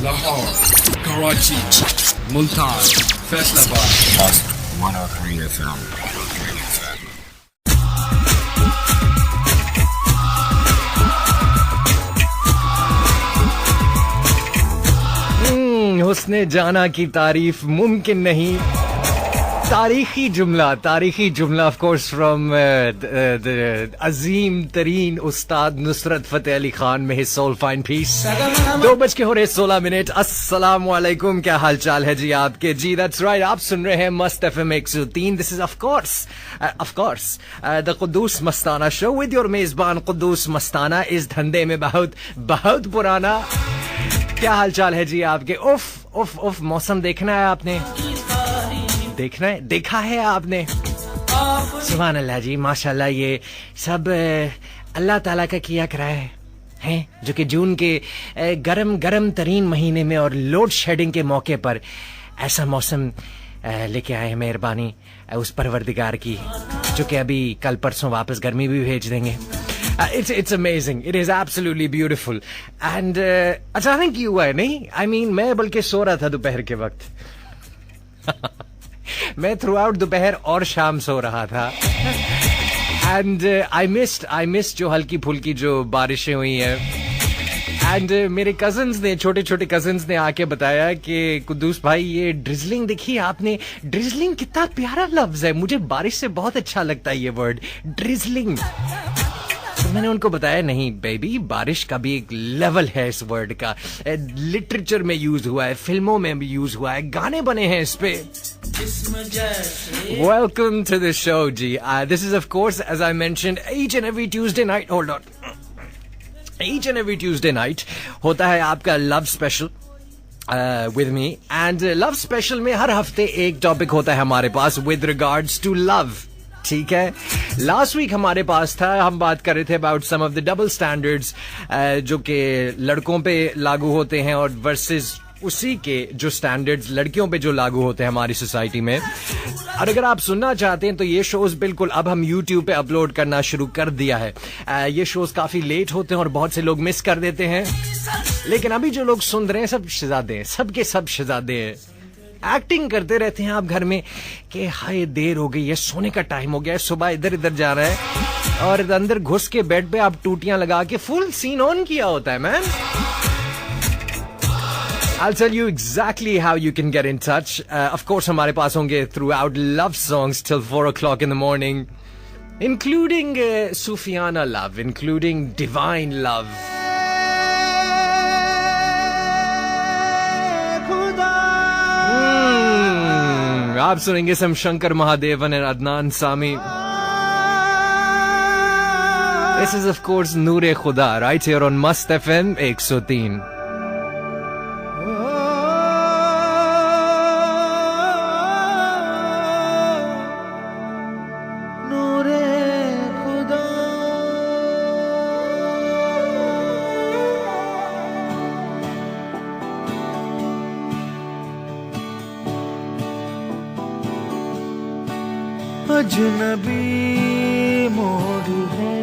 Lahore, Karachi, Multan, Faisalabad. 103 FM. हुस्ने जाना की तारीफ मुमकिन नहीं. तारीखी जुमला ऑफ कोर्स फ्रॉम द अजीम तरीन उस्ताद नुसरत फतेह अली खान में हिज सोल फाइन पीस. 2:16. अस्सलाम वालेकुम. क्या हाल चाल है जी आपके? जी दैट्स राइट, आप सुन रहे हैं मस्त FM 103. This is of course the Quddus Mastana show with your मेजबान कुद्दूस मस्ताना. इस धंधे में बहुत पुराना. क्या हाल चाल है जी आपके? उफ मौसम देखना है आपने? देखा है आपने? सुभान अल्लाह जी, माशाल्लाह. ये सब अल्लाह ताला का किया कराया है जो कि जून के गरम तरीन महीने में और लोड शेडिंग के मौके पर ऐसा मौसम लेके आए हैं. मेहरबानी उस परवरदिगार की जो कि अभी कल परसों वापस गर्मी भी भेज देंगे. It's amazing. It is absolutely beautiful. And अचानक क्यों हुआ है? नहीं, I mean मैं बल्कि सो रहा था दोपहर के वक्त. मैं थ्रू आउट दोपहर और शाम सो रहा था. एंड आई मिस्ड जो हल्की फुल्की जो बारिशें हुई हैं. एंड मेरे कजन्स ने, छोटे कजन्स ने आके बताया कि कुद्दूस भाई ये ड्रिजलिंग देखी आपने? ड्रिजलिंग कितना प्यारा लफ्ज है. मुझे बारिश से बहुत अच्छा लगता है ये वर्ड ड्रिजलिंग. तो मैंने उनको बताया नहीं बेबी, बारिश का भी एक लेवल है इस वर्ड का. लिटरेचर में यूज हुआ है, फिल्मों में भी यूज हुआ है, गाने बने हैं इस पे. Welcome to the show, ji. This is of course, as I mentioned, each and every Tuesday night. Hold on. Each and every Tuesday night होता है आपका love special with me. And love special में हर हफ्ते एक topic होता है हमारे पास with regards to love. ठीक है. लास्ट वीक हमारे पास था, हम बात कर रहे थे about some of the double standards जो कि लड़कों पे लागू होते हैं और वर्सेस उसी के जो स्टैंडर्ड्स लड़कियों पे जो लागू होते हैं हमारी सोसाइटी में. और अगर आप सुनना चाहते हैं तो ये शोज बिल्कुल अब हम YouTube पे अपलोड करना शुरू कर दिया है. ये शोज काफी लेट होते हैं और बहुत से लोग मिस कर देते हैं, लेकिन अभी जो लोग सुन रहे हैं सब शहजादे हैं, सबके सब शहजादे हैं. एक्टिंग करते रहते हैं आप घर में कि हाय देर हो गई है, सोने का टाइम हो गया है, सुबह इधर जा रहा है और अंदर घुस के बेड पे आप टूटियां लगा के फुल सीन ऑन किया होता है. Man, I'll tell you exactly how you can get in touch. Of course, हमारे पास होंगे throughout love songs till 4 o'clock in the morning, including Sufiana love, including divine love. आप सुनेंगे सम शंकर महादेवन और Adnan Sami. This is of course नूरे खुदा right here on मस्त FM 103. अजनबी मोड़ है,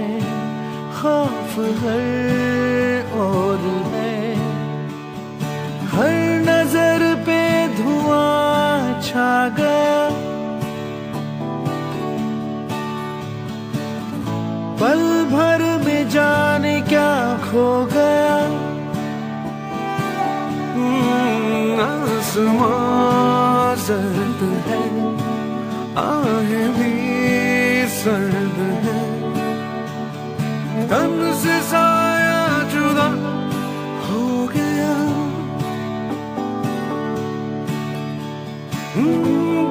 खौफ हर और है, हर नजर पे धुआं छा गया, पल भर में जाने क्या खो गया. आसमां सर्द है, आहें भी सर्द है, तन से साया जुदा हो गया.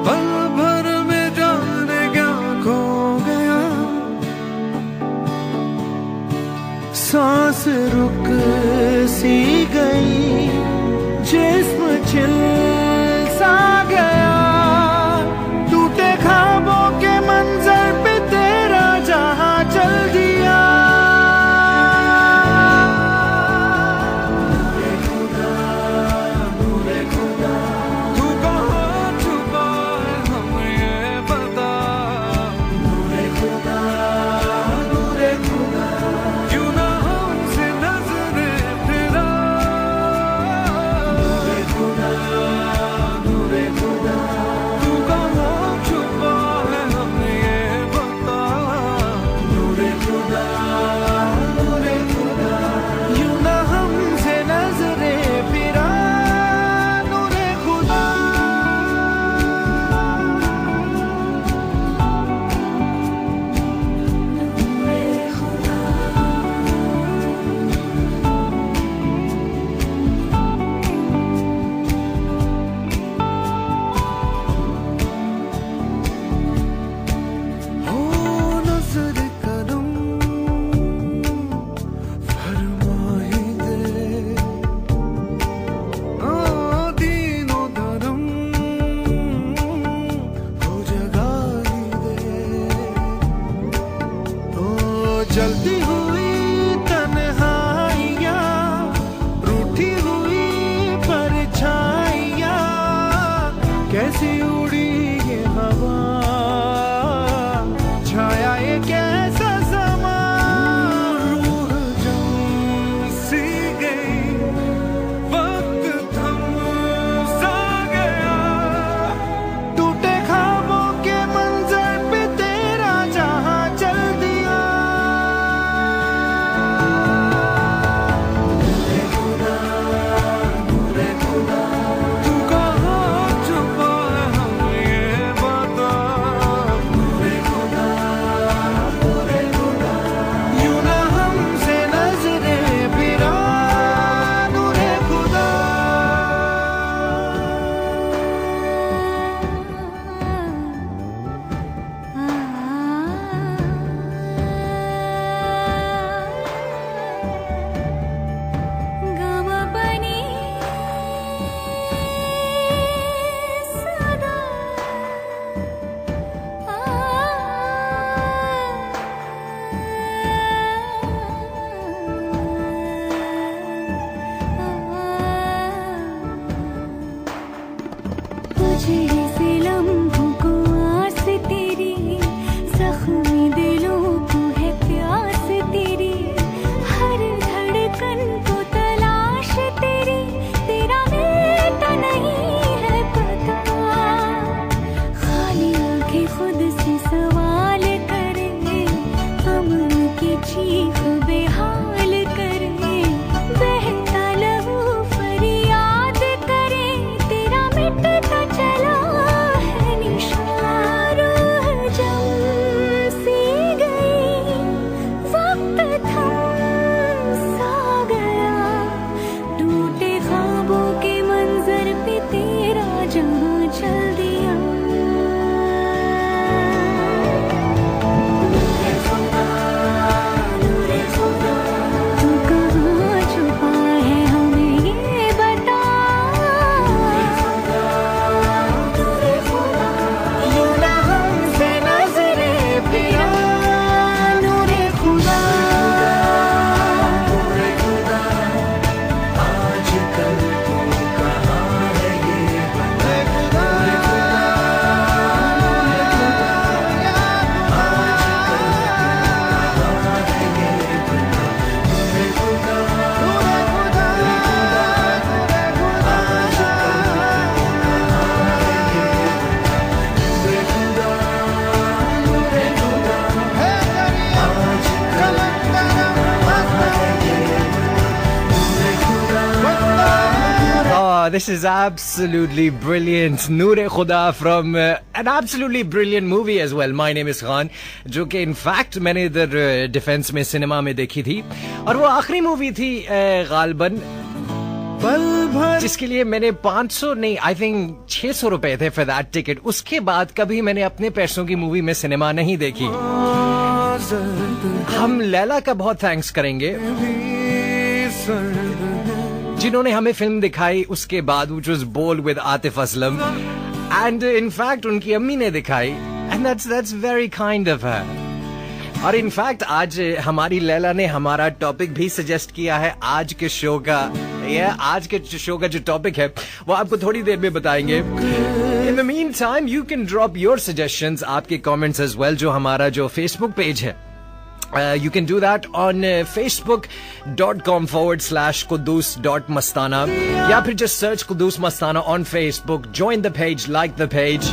पल भर में जाने क्या खो गया, सांस रुक सी गई, जिस्म छिल सा गया. ख्वाबों के मंजर पे तेरा जहां चल दिया. नूरे खुदा तू कहाँ छुपा है हमें ये बता. नूरे खुदा क्यों ना हमसे नजरें फिरा. कैसी उड़ी ये हवा, छाया ये कैसा समा, रूह जम सी गई, वक्त थम सा गया, टूटे ख्वाबों के मंजर पे तेरा जहां चल दिया। तू कहाँ छुपा है हमें ये बता, यूं ना हमसे नजरें फिरा, नूरे खुदा। तुझे से लम्हों को आस तेरी, जख्मी दिलों को है प्यास तेरी, हर धड़कन को तलाश तेरी, तेरा मिलता नहीं है पता। खाली आंखें खुद से सवाल करे, हम की चीख बेहाल करे, बहता लहू फरियाद करे, तेरा मिटता चला है निशान, रूह जम सी गई, वक्त थम सा गया, टूटे ख्वाबों के मंजर पे तेरा जहां चल दिया। तू कहाँ छुपा है हमें ये बता, यूं ना हमसे नजरें फिरा, नूरे खुदा। This is absolutely brilliant. Noor-e Khuda from an absolutely brilliant movie as well. My name is Khan, जो कि इनफैक्ट मैंने इधर डिफेंस में सिनेमा में देखी थी, और वो आखिरी मूवी थी गालबन पल भर जिसके लिए मैंने 500 नहीं आई थिंक 600 रुपए थे फॉर दैट टिकट। उसके बाद कभी मैंने अपने पैसों की मूवी में सिनेमा नहीं देखी। हम लैला का बहुत थैंक्स करेंगे जिन्होंने हमें फिल्म दिखाई उसके बाद, which was Bold with Atif Aslam, and in fact उनकी अम्मी ने दिखाई, and that's very kind of her. और इनफैक्ट आज हमारी लैला ने हमारा टॉपिक भी सजेस्ट किया है आज के शो का। आज के शो का जो टॉपिक है वो आपको थोड़ी देर में बताएंगे। In the mean time you can drop your suggestions, आपके कमेंट्स एज वेल, जो हमारा जो फेसबुक पेज है। You can do that on facebook.com/Quddus.Mastana, या फिर just search Quddus Mastana on Facebook. Join the page, like the page.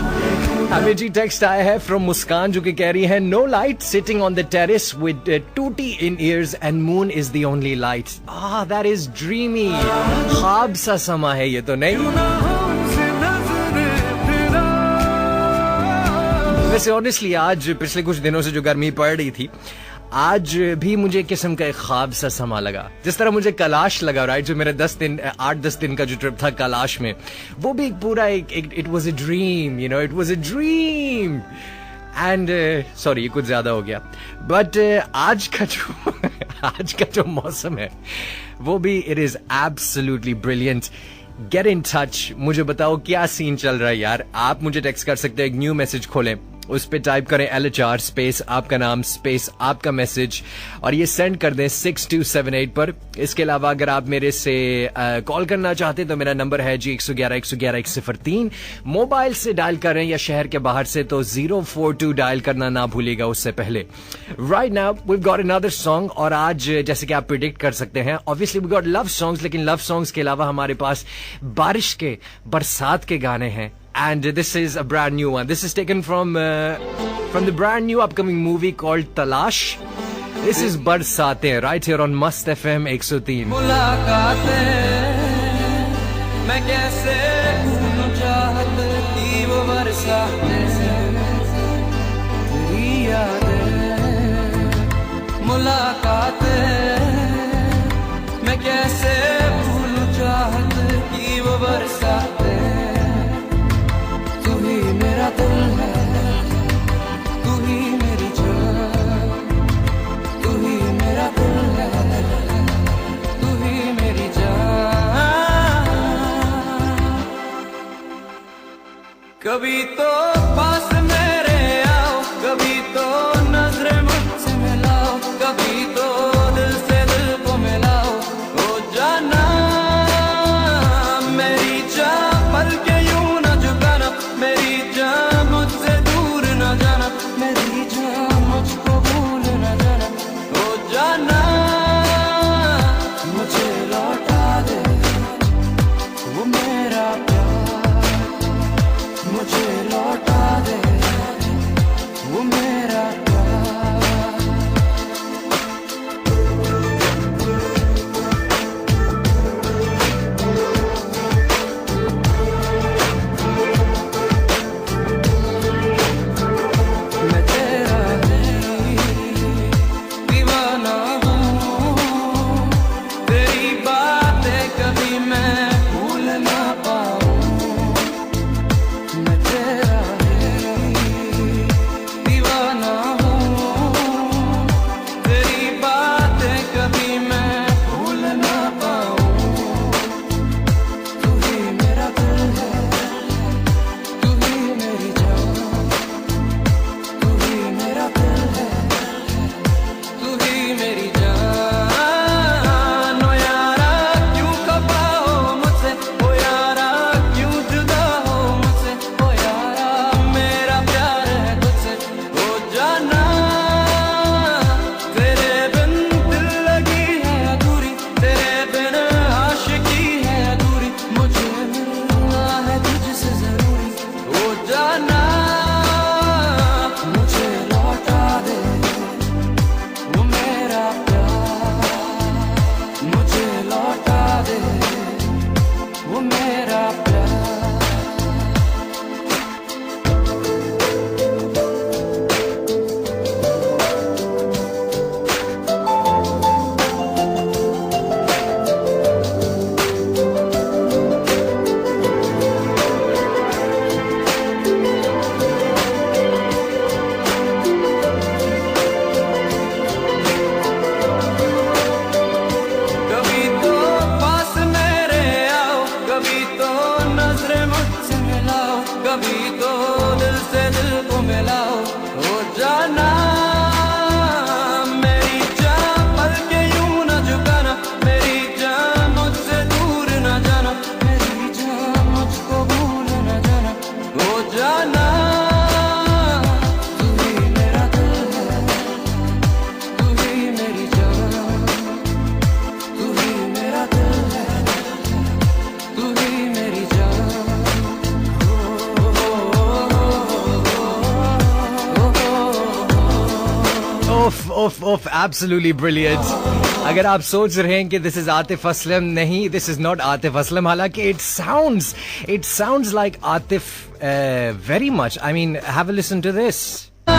हमें जी text आया है from मुस्कान जो कि कह रही है no light sitting on the terrace with tooty in ears and moon is the only light. That is dreamy. ख्वाब सा समा है ये तो नहीं। वैसे ऑनेस्टली आज पिछले कुछ दिनों से जो गर्मी पड़ रही थी, आज भी मुझे एक किस्म का एक ख्वाब सा समा लगा, जिस तरह मुझे कैलाश लगा, राइट? जो मेरे 8-10 दिन का जो ट्रिप था कैलाश में, वो भी एक पूरा it was a dream, you know, it was a dream. And sorry, ये कुछ ज्यादा हो गया, बट आज का जो मौसम है वो भी it is absolutely brilliant. Get in touch, मुझे बताओ क्या सीन चल रहा है यार। आप मुझे टेक्स्ट कर सकते हैं, एक न्यू मैसेज खोलें उस पे टाइप करें LHR स्पेस आपका नाम स्पेस आपका मैसेज और ये सेंड कर दें 6278 पर। इसके अलावा अगर आप मेरे से कॉल करना चाहते तो मेरा नंबर है जी 111-111-103। मोबाइल से डायल करें या शहर के बाहर से तो 042 डायल करना ना भूलिएगा उससे पहले। Right now we got another song और आज जैसे कि आप प्रिडिक्ट कर सकते हैं obviously we got love songs, लेकिन लव सॉन्ग्स के अलावा हमारे पास बारिश के बरसात के गाने हैं। And this is a brand new one. This is taken from the brand new upcoming movie called Talash. This is Barsaatein right here on Mast FM 103. मुलाकातें मैं कैसे भूलूं चाहत की वो बरसातें से तेरी यादें। मुलाकातें मैं कैसे भूलूं चाहत की वो बरसातें। तू ही मेरा दिल है, तू ही मेरी जान, तू ही मेरा दिल है, तू ही मेरी जान। कभी तो पास मेरे आओ, कभी तो नजरें मुझसे मिलाओ, कभी तो दिल से दिल को मिलाओ। ओ जाना मेरी जान पल के यूं न झुकाना, मेरी जान मुझसे दूर न जाना, मेरी जान मुझको भूल न जाना। ओ जाना मुझे लौटा दे वो मेरा प्यार, मुझे लौटा दे वो मेरा प्यार। मैं तेरा दीवाना हूँ, तेरी बातें कभी मैं भूल ना पाऊँ। मैं तेरा दीवाना हूँ, तेरी बातें कभी मैं भूल ना पाऊँ। तू ही मेरा दिल है, तू ही मेरी जान, तू ही मेरा दिल है, तू ही मेरी जान। ओ यारा क्यों खफा हो मुझसे, ओ यारा क्यों जुदा हो मुझसे, ओ यारा मेरा प्यार है तुझसे। ओ जाना तेरे बिन दिल लगी है अधूरी, तेरे बिन आशिकी है अधूरी, मुझे मिलना है तुझसे जरूरी। ओ जाना मुझे लौटा दे वो मेरा प्यार, मुझे लौटा दे वो मेरा प्यार। कभी तो पास मेरे आओ, कभी तो नजरें मुझसे मिलाओ, कभी तो दिल से दिल को मिलाओ। हो जाना मेरी जान पल के यूं न झुकाना, मेरी जान मुझसे दूर न जाना, मेरी जान मुझको भूल न जाना। हो जाना तू ही मेरा दिल है, तू ही मेरी जान, तू ही मेरा दिल है, तू ही मेरी जान। ओफ एब्सोल्युटली ब्रिलियंट। अगर आप सोच रहे हैं कि दिस इज आतिफ असलम, नहीं, this is not Atif Aslam. हालांकि it sounds like Atif very much. I mean have a listen to this. ओ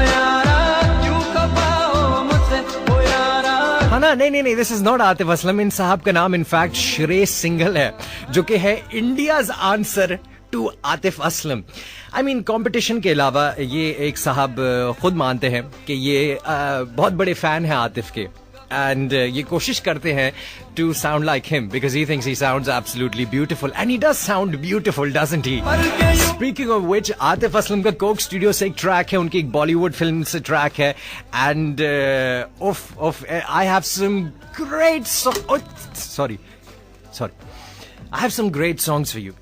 यारा क्यों खफा हो मुझसे, ओ यारा। हाँ ना, नहीं, this is not Atif Aslam. इन साहब का नाम इनफैक्ट श्रेयस सिंघल है, जो कि है India's answer to Atif Aslam. I mean competition के अलावा ये एक साहब खुद मानते हैं कि ये बहुत बड़े फैन हैं आतिफ के। एंड ये कोशिश करते हैं to sound like him because he thinks he sounds absolutely beautiful and he does sound beautiful doesn't he. Speaking of which, Atif Aslam का कोक स्टूडियो से एक ट्रैक है, उनकी एक बॉलीवुड फिल्म से ट्रैक है and I have some great sorry I have some great songs for you.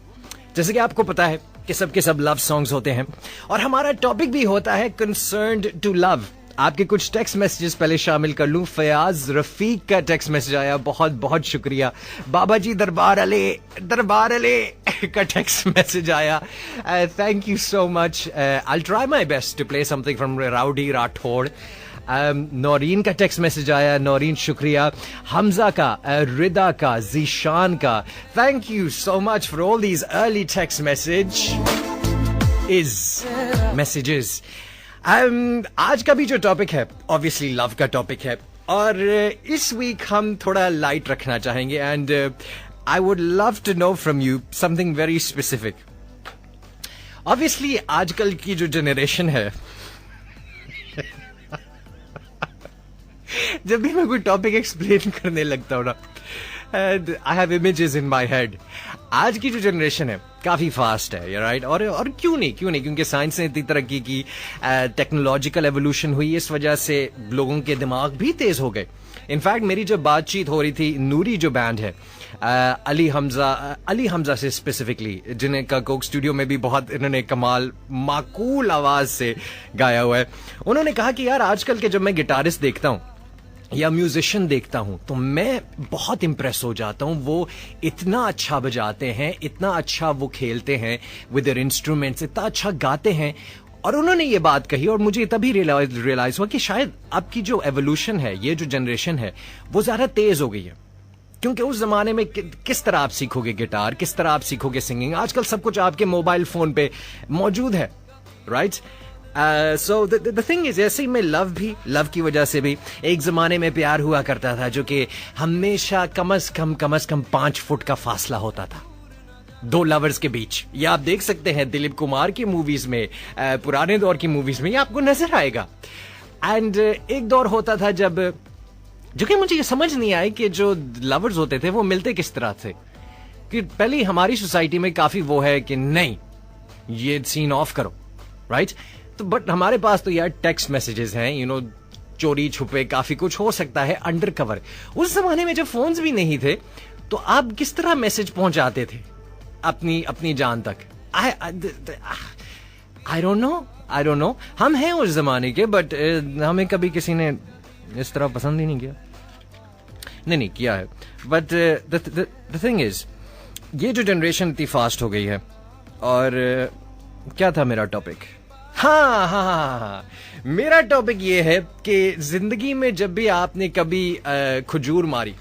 जैसे कि आपको पता है कि सबके सब लव सॉन्ग्स होते हैं और हमारा टॉपिक भी होता है कंसर्न्ड टू लव. आपके कुछ टेक्स्ट मैसेजेस पहले शामिल कर लूं. फयाज रफीक का टेक्स्ट मैसेज आया, बहुत बहुत शुक्रिया. बाबा जी दरबार अले का टेक्स्ट मैसेज आया, thank you so much. I try my best to play something from Rowdy Rathore. Naureen का टेक्स्ट मैसेज आया, नौरीन शुक्रिया. हमजा का, रिदा का, जीशान का, thank you so much for all these early text messages. आज का भी जो टॉपिक है ऑब्वियसली लव का टॉपिक है और इस वीक हम थोड़ा लाइट रखना चाहेंगे and I would love to know from you something very specific. Obviously आजकल की जो जनरेशन है जब भी मैं कोई टॉपिक एक्सप्लेन करने लगता हूं ना and I have images in my head. आज की जो जनरेशन है काफी फास्ट है, राइट? और क्यों नहीं क्योंकि साइंस ने इतनी तरक्की की, टेक्नोलॉजिकल एवोल्यूशन हुई, इस वजह से लोगों के दिमाग भी तेज हो गए. इनफैक्ट मेरी जब बातचीत हो रही थी, नूरी जो बैंड है अली हमजा से स्पेसिफिकली, जिन्हें का कोक स्टूडियो में भी बहुत इन्होंने कमाल माकूल आवाज से गाया हुआ है, उन्होंने कहा कि यार आजकल के जब मैं गिटारिस्ट देखता हूं या म्यूजिशियन देखता हूं तो मैं बहुत इंप्रेस हो जाता हूं. वो इतना अच्छा बजाते हैं, इतना अच्छा वो खेलते हैं विद देयर इंस्ट्रूमेंट्स, इतना अच्छा गाते हैं. और उन्होंने ये बात कही और मुझे तभी रियलाइज हुआ कि शायद आपकी जो एवोल्यूशन है, ये जो जनरेशन है, वो ज्यादा तेज हो गई है. क्योंकि उस जमाने में किस तरह आप सीखोगे गिटार, किस तरह आप सीखोगे सिंगिंग? आजकल सब कुछ आपके मोबाइल फोन पे मौजूद है, right? So the thing is, ऐसे ही में लव की वजह से भी एक जमाने में प्यार हुआ करता था जो कि हमेशा कम अज कम 5 फुट का फासला होता था दो लवर्स के बीच. ये आप देख सकते हैं दिलीप कुमार की मूवीज में, पुराने दौर की मूवीज में, ये आपको नजर आएगा. एंड एक दौर होता था जब, जो कि मुझे ये समझ नहीं आया कि जो लवर्स होते थे वो मिलते किस तरह थे. कि पहले हमारी सोसाइटी में काफी वो है कि नहीं, ये सीन ऑफ करो, राइट? तो बट हमारे पास तो यार टेक्स्ट मैसेजेस हैं, यू नो, चोरी छुपे काफी कुछ हो सकता है अंडर कवर. उस जमाने में जब फोन्स भी नहीं थे तो आप किस तरह मैसेज पहुंचाते थे अपनी जान तक? I don't know. हम हैं उस जमाने के, बट हमें कभी किसी ने इस तरह पसंद ही नहीं किया. नहीं किया है. बट द थिंग इज, ये जो जनरेशन इतनी फास्ट हो गई है. और क्या था मेरा टॉपिक? हाँ, मेरा टॉपिक ये है कि जिंदगी में जब भी आपने कभी खजूर मारी,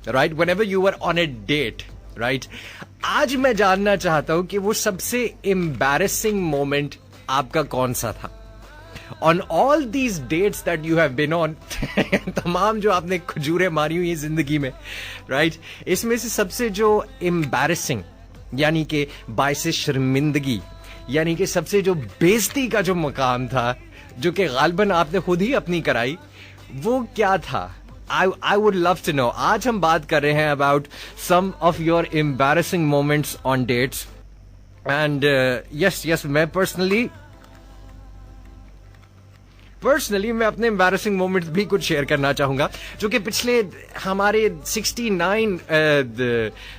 right, whenever you were on a date, right, आज मैं जानना चाहता हूं कि वो सबसे एम्बैरेसिंग मोमेंट आपका कौन सा था on all these dates that you have been on. तमाम जो आपने खजूरें मारी हुई जिंदगी में, राइट, इसमें से सबसे जो एम्बैरेसिंग, यानी कि बाइसे शर्मिंदगी, यानी कि सबसे जो बेइज्जती का जो मकाम था, जो कि गालिबन आपने खुद ही अपनी कराई, वो क्या था? I would love to know. आज हम बात कर रहे हैं about some of your embarrassing moments on dates. And yes, मैं personally मैं अपने embarrassing moments भी कुछ शेयर करना चाहूंगा, जो कि पिछले हमारे 69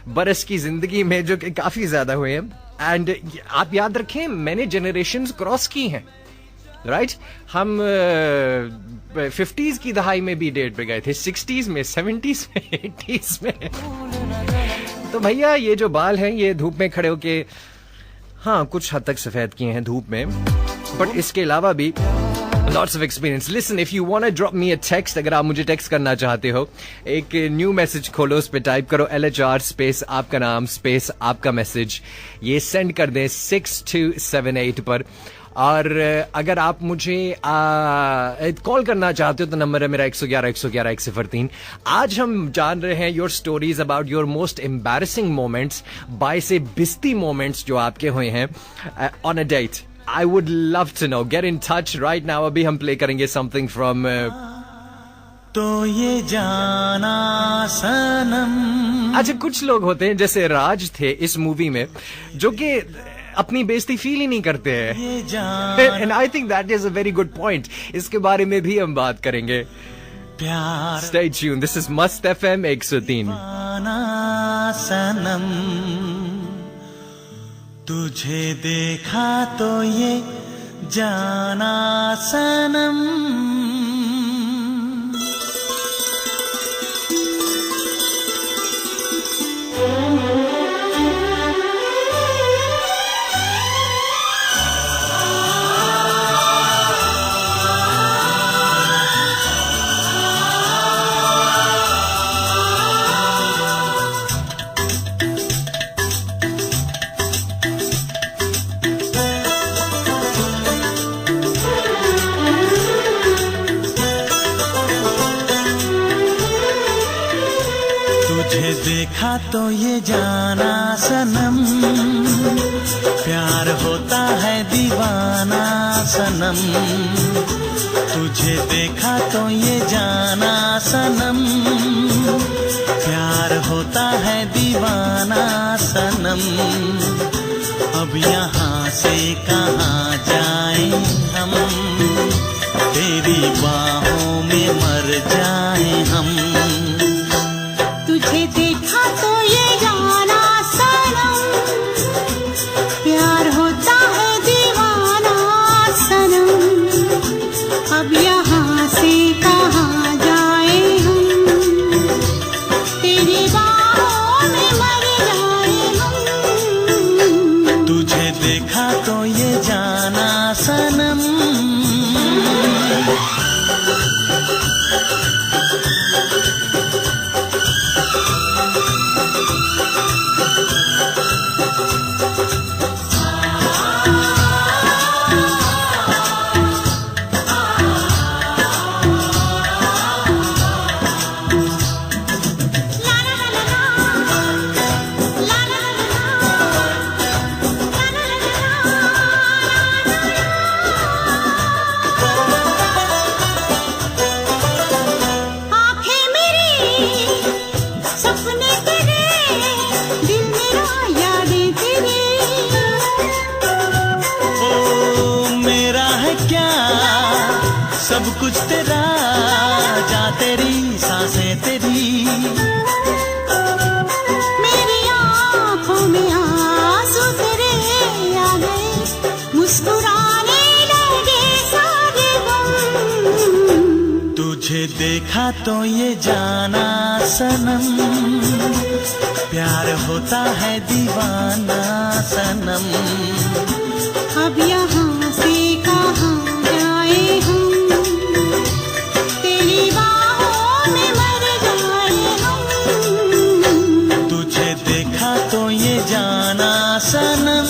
बरस की जिंदगी में जो कि काफी ज्यादा हुए हैं. एंड आप याद रखें, मैंने जनरेशंस क्रॉस की हैं, राइट? हम 50s की दहाई में भी डेट पे गए थे, 60s में, 70s में, 80s में. तो भैया ये जो बाल हैं ये धूप में खड़े होके हाँ कुछ हद तक सफेद किए हैं धूप में, बट इसके अलावा भी lots of experience. Listen, if you want to drop me a text, अगर आप मुझे टेक्स्ट करना चाहते हो, एक न्यू मैसेज खोलो, उस पे टाइप करो LHR स्पेस आपका नाम स्पेस आपका मैसेज, ये सेंड कर दें 6278 पर. और अगर आप मुझे कॉल करना चाहते हो तो नंबर है मेरा 111 आज हम जान रहे हैं your stories about your most embarrassing moments, बाय से बिस्ती मोमेंट्स जो आपके हुए हैं on a date. I would love to know. Get in touch right now. अभी हम प्ले करेंगे something from तो ये जाना सनम। अच्छा, कुछ लोग होते हैं जैसे राज थे इस मूवी में, जो कि अपनी बेइज्जती फील ही नहीं करते हैं। ये जाना and I think that is a very good point. इसके बारे में भी हम बात करेंगे। प्यार Stay tuned. This is Mast FM 103. जाना सनम। तुझे देखा तो ये जाना सनम। तुझे देखा तो ये जाना सनम। प्यार होता है दीवाना सनम। तुझे देखा तो ये जाना सनम। प्यार होता है दीवाना सनम। अब यहाँ से कहाँ जाएं हम, तेरी बाहों में मर जाएं हम। तुझे देखा तो ये जाना सनम। प्यार होता है दीवाना सनम। अब यहाँ से कहाँ जाए हम, तेरी बाहों में मर जाए हम। तुझे देखा तो ये जाना सनम। आँखें मेरी सपने तेरे, दिल मेरा यादें तेरी। ओ मेरा है क्या सब कुछ तेरा, जा तेरी सांसें तेरी। मेरी आँखों में आंसू तेरे आ गए, मुस्कुराने लगे सारे गम। तुझे देखा तो ये जाना सनम। प्यार होता है दीवाना सनम। अब यहाँ से कहाँ जाए हम, तेरी बाहों में मर जाए हम। तुझे देखा तो ये जाना सनम।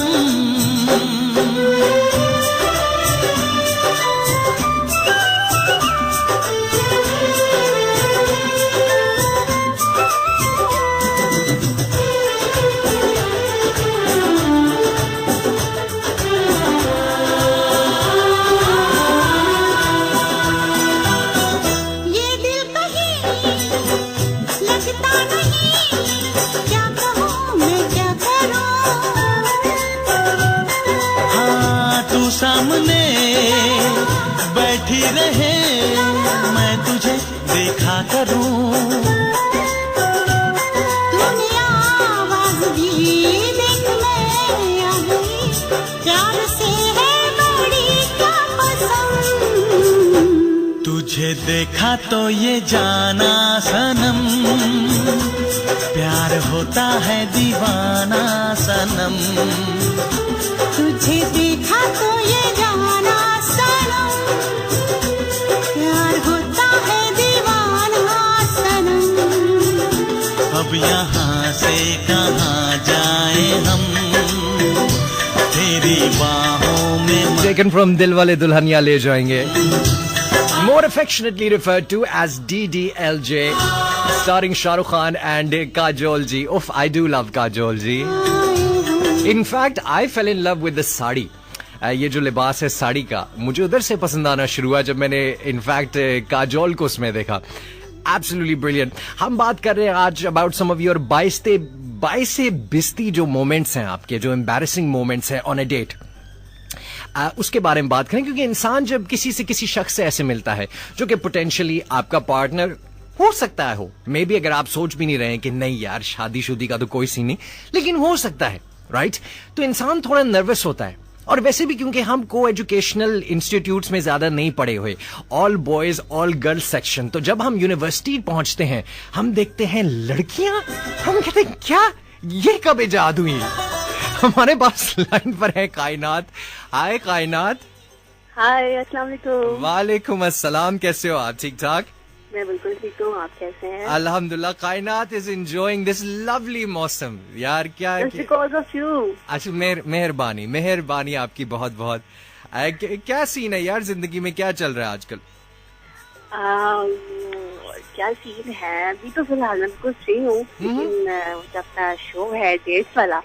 ये दिल कहीं लगता नहीं, क्या कहूँ मैं क्या करूँ। हाँ तू सामने बैठी रहे, मैं तुझे देखा करूं। तूने आवाज़ दी देख मैं आ गई, प्यार से है बड़ी क्या पसंद। तुझे देखा तो ये जाना सनम। प्यार होता है दीवाना सनम। तुझे देखा तो ये जाना सनम। प्यार होता है दीवाना सनम। अब यहाँ से कहाँ जाए हम, तेरी बाहों में Taken from Dilwale Dulhania Le Jayenge. More affectionately referred to as DDLJ, starring Shah Rukh Khan and Kajol ji. Oof, I do love Kajol ji. In fact, I fell in love with the sari. ये जो लिबास है साड़ी का, मुझे उधर से पसंद आना शुरू हुआ जब मैंने इनफैक्ट काजोल को उसमें देखा. Absolutely brilliant. हम बात कर रहे हैं आज अबाउट सम ऑफ योर 22 से 20 जो मोमेंट्स हैं आपके, जो एम्बैरेसिंग मोमेंट्स हैं ऑन अ डेट. उसके बारे में बात करें, क्योंकि इंसान जब किसी शख्स से ऐसे मिलता है जो कि पोटेंशियली आपका पार्टनर हो सकता है, हो मे बी, अगर आप सोच भी नहीं रहे हैं कि नहीं यार शादी का तो कोई सीन नहीं, लेकिन हो सकता है, राइट? तो इंसान थोड़ा नर्वस होता है. और वैसे भी क्योंकि हम को एजुकेशनल इंस्टीट्यूट्स में ज्यादा नहीं पढ़े हुए, all boys all girls section, तो जब हम यूनिवर्सिटी पहुंचते हैं हम देखते हैं लड़कियां, हम कहते हैं क्या ये कब इजाद हुई. हमारे पास लाइन पर है कायनात. हाय कायनात. हाय, अस्सलाम वालेकुम. वालेकुम अस्सलाम. कैसे हो आप? ठीक ठाक. मैं बिल्कुल ठीक हूँ, आप कैसे हैं? अल्हम्दुलिल्लाह. कायनात इज एंजॉयिंग दिस लवली मौसम. यार क्या है बिकॉज ऑफ यू. अच्छा, मेहरबानी आपकी बहुत बहुत. क्या सीन है यार जिंदगी में, क्या चल रहा है आजकल? क्या सीन है अभी तो फिलहाल मैं बिल्कुल फ्री हूँ, लेकिन जब का शो है डेट्स वाला,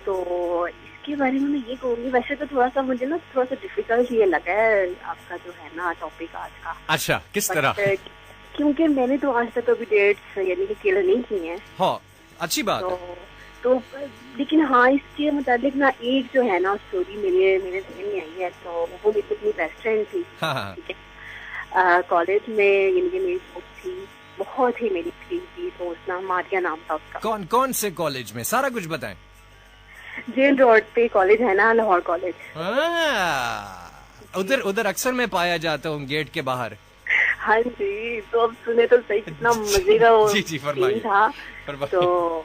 तो इसके बारे में मैं ये कहूँगी, वैसे तो थोड़ा सा मुझे ना थोड़ा सा डिफिकल्ट ये लगा है आपका जो है ना टॉपिक आज का. अच्छा, किस तरह? क्योंकि मैंने तो आज तक अभी डेट्स यानी कि केयर नहीं की है. हाँ, अच्छी बात है. तो लेकिन हाँ, इसके मुताबिक ना एक जो है ना स्टोरी मेरे ध्यान में आई है. तो वो मेरी अपनी बेस्ट फ्रेंड थी. ठीक है. कॉलेज में यानी कि मेरी दोस्त थी, बहुत ही मेरी थी दोस्त, नाम मारिया नाम था उसका. कौन से कॉलेज में? सारा कुछ बताएं. जेल रोड पे कॉलेज है ना, लाहौर कॉलेज. उधर अक्सर मैं पाया जाता हूँ गेट के बाहर. हाँ जी. तो अब सुने तो सही, कितना मजे का वो सीन था. तो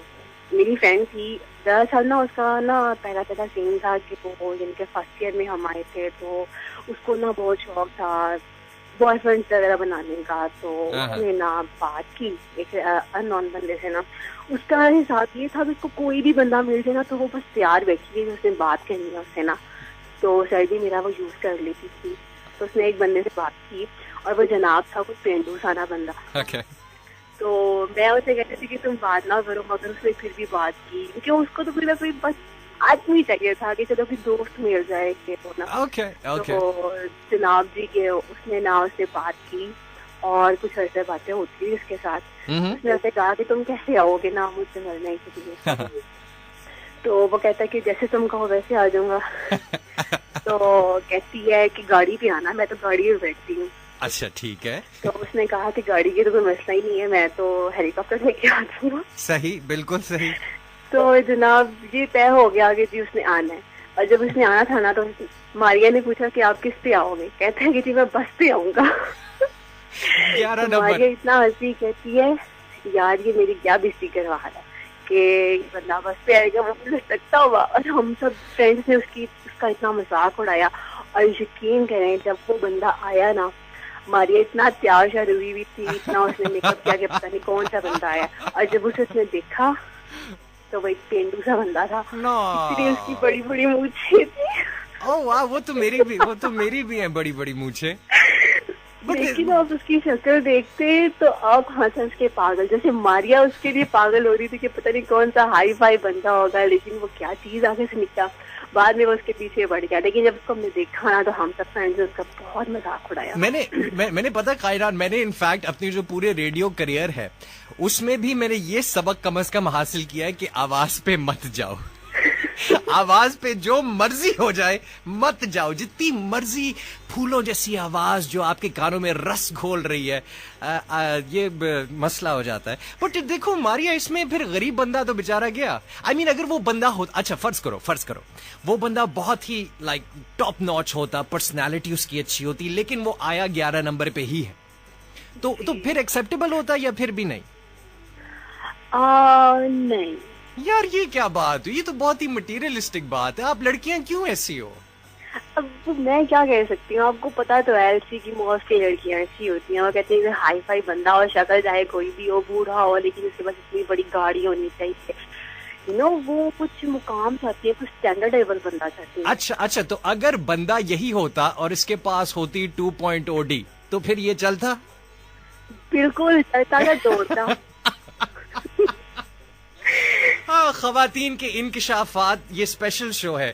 मेरी फ्रेंड थी, दरअसल ना उसका ना पहला सीन था कि वो जिनके फर्स्ट ईयर में हम आए थे, तो उसको ना बहुत शौक था बॉयफ्रेंड वगैरह बनाने का. तो उसने ना बात की एक अननोन बंदे से ना. उसका हिसाब ये था कि उसको कोई भी बंदा मिल जाए ना तो वो बस तैयार बैठी है उसने बात करनी है उससे ना. तो सर्दी मेरा वो यूज कर लेती थी. तो उसने एक बंदे से बात की और वो जनाब था कुछ पेंडू साना बंदा. तो मैं उसे कहती थी कि तुम बात ना करो, मगर उसने फिर भी बात की, क्योंकि उसको तो कोई बस आदमी चाहिए था कि चलो कोई दोस्त मिल जाए कि तो ना. तो जनाब जी के उसने बात की और कुछ ऐसे बातें होती थी उसके साथ. उसने उसे कहा कि तुम कैसे आओगे ना मुझसे मिलने के लिए. तो वो कहता है कि जैसे तुम कहो वैसे आ जाऊंगा. तो कहती है कि गाड़ी पे आना, मैं तो गाड़ी में बैठती हूँ. अच्छा, ठीक है. तो उसने कहा कि गाड़ी की तो कोई मसला ही नहीं है, मैं तो हेलीकॉप्टर लेके आ जाऊंगा. सही, बिल्कुल सही. तो जनाब ये तय हो गया कि जी उसने आना है. और जब उसने आना था ना, तो मारिया ने पूछा कि आप किस पे आओगे. कहते हैं कि जी मैं बस पे आऊंगा. तो मारिया इतना हंसी, कहती है यार ये मेरी क्या बेइज्जती करवा रहा है कि बंदा बस पे आएगा, वो मुझे लगता हुआ. और हम सब फ्रेंड्स ने उसका इतना मजाक उड़ाया. और यकीन करें जब वो बंदा आया ना, मारिया इतना तैयार शार हुई थी, इतना उसने मेकअप किया कि पता नहीं कौन सा बंदा आया. और जब उसने देखा तो वो एक पेंडू सा बंदा था. इसलिए उसकी बड़ी बड़ी मूंछें थी. ओह वाह, वो तो मेरी भी है बड़ी बड़ी मूंछें. लेकिन आप उसकी शक्ल देखते तो आप हंस के पागल, जैसे मारिया उसके लिए पागल हो रही थी कि पता नहीं कौन सा हाई फाई बंदा होगा, लेकिन वो क्या चीज आगे से निकला. बाद में वो उसके पीछे बढ़ गया. लेकिन जब उसको हमने देखा ना, तो हम सब फ्रेंड्स ने उसका बहुत मजाक उड़ाया. मैंने पता कायरान, मैंने इनफैक्ट अपनी जो पूरे रेडियो करियर है उसमें भी मैंने ये सबक कम से कम हासिल किया है कि आवाज पे मत जाओ. आवाज पे जो मर्जी हो जाए मत जाओ. जितनी मर्जी फूलों जैसी आवाज जो आपके कानों में रस घोल रही है, ये मसला हो जाता है. बट देखो मारिया, इसमें फिर गरीब बंदा तो बेचारा गया. आई मीन अगर वो बंदा हो, अच्छा फर्ज करो वो बंदा बहुत ही लाइक टॉप नॉच होता, पर्सनैलिटी उसकी अच्छी होती, लेकिन वो आया 11 नंबर पे ही है, तो फिर एक्सेप्टेबल होता या फिर भी नहीं? नहीं यार, ये क्या बात हुई? ये तो बहुत ही मटीरियलिस्टिक बात है. आप लड़कियां क्यों ऐसी हो? अब मैं क्या कह सकती हूँ, आपको पता तो है एलसी की मोस्टली लड़कियां ऐसी होती हैं. वो कहते हैं हाई फाई बंदा और शक्ल चाहे कोई भी हो, बूढ़ा हो, लेकिन उसके पास इतनी बड़ी गाड़ी होनी चाहिए. वो कुछ मुकाम चाहती है, कुछ स्टैंडर्ड लेवल बंदा चाहती है. अच्छा, तो अगर बंदा यही होता और इसके पास होती 2.0D, तो फिर ये चलता? बिल्कुल चलता या दौड़ता. खवातीन के इंकिशाफात, ये स्पेशल शो है।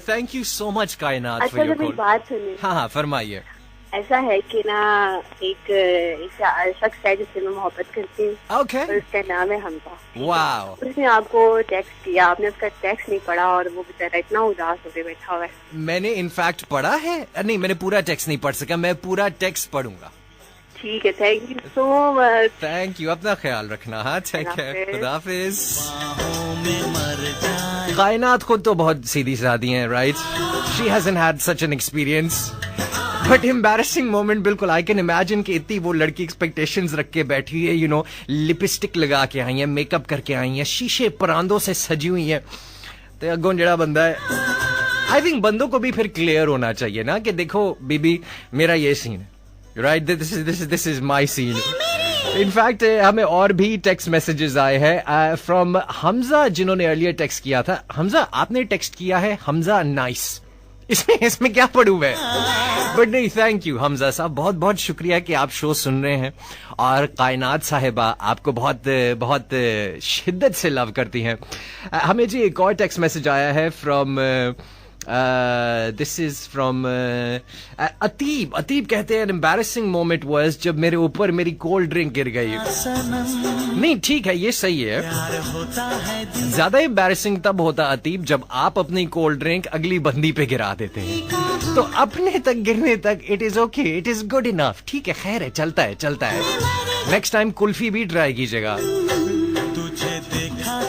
थैंक यू सो मच कायनात अच्छा, फॉर योर मेरी कॉल। बात सुनिए। हाँ, फरमाइए। ऐसा है कि ना एक शख्स है जिससे मैं मोहब्बत करती हूँ ओके। और उसका नाम है हमजा। वाओ। उसने आपको टेक्स्ट किया, आपने उसका टेक्स्ट नहीं पढ़ा और वो बेचारा इतना उदास होकर बैठा हुआ है। मैंने इनफैक्ट पढ़ा है, नहीं मैंने पूरा टेक्स्ट नहीं पढ़ सका, मैं पूरा टेक्स्ट पढ़ूंगा। ठीक है, thank you so much. Thank you, अपना ख्याल रखना। हाँ, टेक केयर, खुदा हाफिज। कायनात खुद तो बहुत सीधी सादी हैं, right? She hasn't had such an experience, but embarrassing moment बिल्कुल। आई कैन इमेजिन कि इतनी वो लड़की एक्सपेक्टेशंस रख के बैठी है, यू नो, लिपस्टिक लगा के आई है, मेकअप करके आई है, शीशे परांदों से सजी हुई है। तो अगों जड़ा बंदा है, आई थिंक बंदों को भी फिर क्लियर होना चाहिए ना कि देखो बीबी, मेरा ये सीन है, right? This is my scene. In fact हमें और भी टेक्स्ट मैसेजेस आए हैं फ्रॉम हमजा, जिन्होंने अर्लियर टेक्स्ट किया था। हमजा, आपने टेक्स्ट किया है हमजा नाइस, इसमें क्या पढ़ू है? बट नहीं, थैंक यू हमजा साहब, बहुत बहुत शुक्रिया कि आप शो सुन रहे हैं। और कायनात साहिबा आपको बहुत बहुत शिद्दत से लव करती हैं। हमें जी एक और टेक्स्ट मैसेज आया है फ्रॉम दिस इज फ्रॉम अतीब। अतीब कहते हैं एम्बैरेसिंग मोमेंट वाज जब मेरे ऊपर मेरी कोल्ड ड्रिंक गिर गई। नहीं, ठीक है, ये सही है। ज्यादा एम्बैरेसिंग तब होता अतीब जब आप अपनी कोल्ड ड्रिंक अगली बंदी पे गिरा देते हैं। तो अपने तक गिरने तक it is okay, it is good enough. ठीक है, खैर है, चलता है चलता है। नेक्स्ट टाइम कुल्फी भी ट्राई कीजिएगा।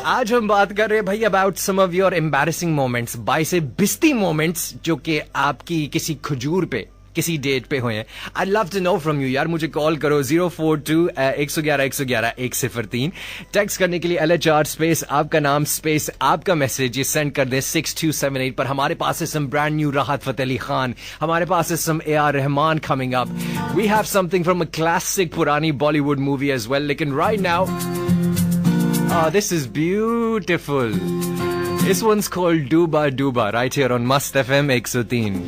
आज हम बात कर रहे हैं भाई about some of your embarrassing moments, बाइसे बिस्ती मोमेंट्स जो कि आपकी किसी खजूर पे, किसी डेट पे हुए हैं। I love to know from you यार। मुझे कॉल करो 042 111 111 103। टेक्स्ट करने के लिए LHR स्पेस आपका नाम स्पेस आपका मैसेज ये सेंड कर दें 6278 पर। हमारे पास है सम ब्रांड न्यू राहत फतेह अली खान, हमारे पास है some AR Rahman coming up, we have something from a classic पुरानी बॉलीवुड मूवी एज वेल। लेकिन right now this is beautiful. This one's called Duba Duba right here on Must FM 103.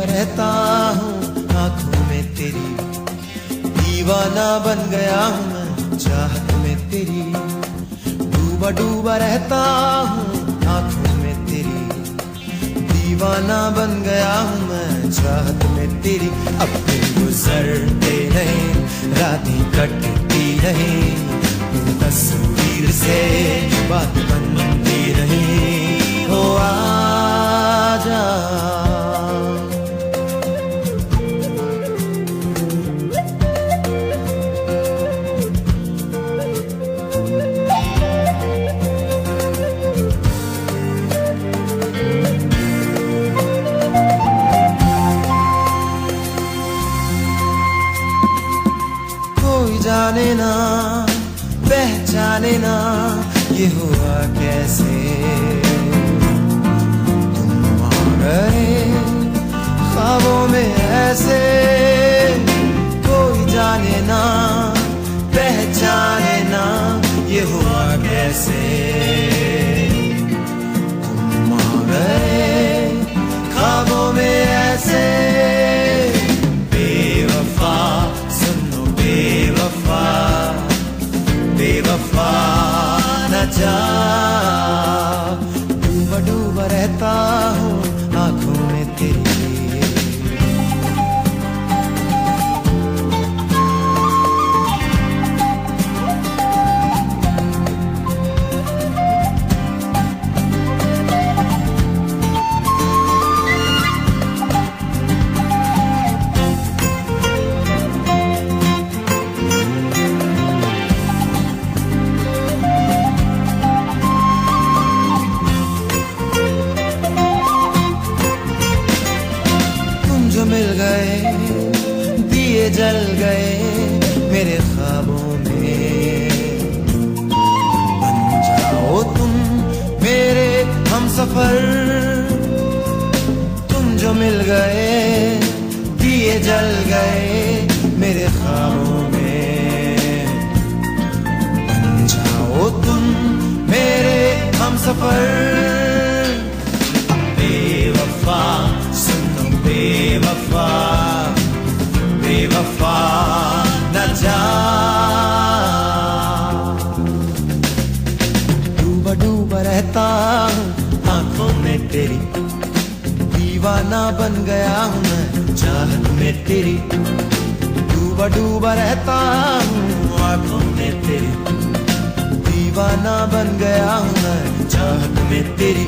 रहता हूँ आँखों में तेरी, दीवाना बन गया हूँ मैं चाहत में तेरी। डूबा डूबा रहता हूँ आँखों में तेरी, दीवाना बन गया हूँ मैं चाहत में तेरी। अब दिन गुजरते रहे, रातें कटती रहे, तस्वीर से बात बनती रहे। हो आजा जाने ना पहचाने ना ये हुआ कैसे, तुम आ गए ख्वाबों में ऐसे। कोई जाने ना पहचाने ना ये हुआ कैसे, तुम आ गए ख्वाबों में ऐसे। बेवफा सुनो बेवफा, बेवफा न जा, डूबा डूबा रहता हूँ आँखों में तेरी। मिल गए दिए जल गए मेरे ख्वाबों में, बन जाओ तुम मेरे हमसफर। गए, दिए जल गए मेरे ख्वाबों में। बन जाओ तुम मेरे हमसफर, बेवफा सुनो बेवफा, बेवफा न जा। डूबा डूबा रहता हूँ आंखों में तेरी, दीवाना बन गया हूँ मैं चाहत में तेरी। डूबा डूबा रहता हूँ आंखों में तेरी, दीवाना बन गया हूँ मैं चाहत में तेरी।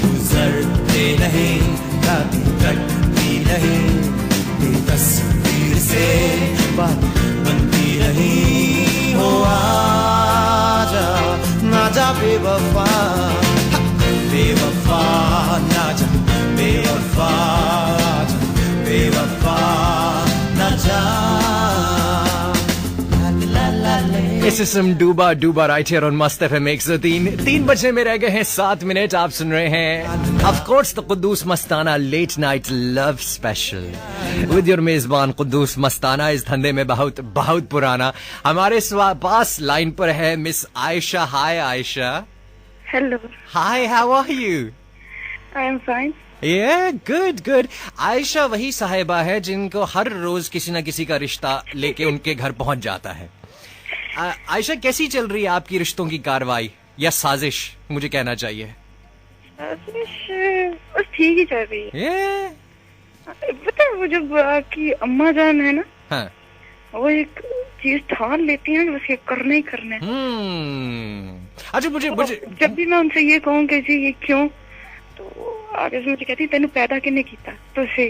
गुजरते रहे रातें कटती रहे, तेरी तस्वीर से बात बनती रही। हो आजा ना जा बेवफा, बेवफा ना जा, बेवफा जा, बेवफा ना जा। This is some डूबा डूबा right here on Must FM 103। 3 बजने में रह गए हैं 7 मिनट। आप सुन रहे हैं of course the Kuddus Mastana late night love special with your मेजबान कुद्दूस मस्ताना। इस धंधे में बहुत बहुत पुराना। हमारे पास लाइन पर है miss Ayesha. Hi Ayesha. Hello. Hi, how are you? I am fine. Yeah, good, good। Ayesha वही साहिबा है जिनको हर रोज किसी न किसी का रिश्ता लेके उनके घर पहुंच जाता है। आयशा, कैसी चल रही है आपकी रिश्तों की कार्रवाई या साजिश, मुझे कहना चाहिए? साजिश बस ठीक ही चल रही है। yeah। पता है वो जब आपकी अम्मा जान है ना, हाँ। वो एक चीज ठान लेती है बस ये करना ही करना है। अच्छा, मुझे जब भी मैं उनसे ये कहूँ कि जी ये क्यों, तो आगे से मुझे कहती तेनू पैदा किन्ने कीता, तुसी,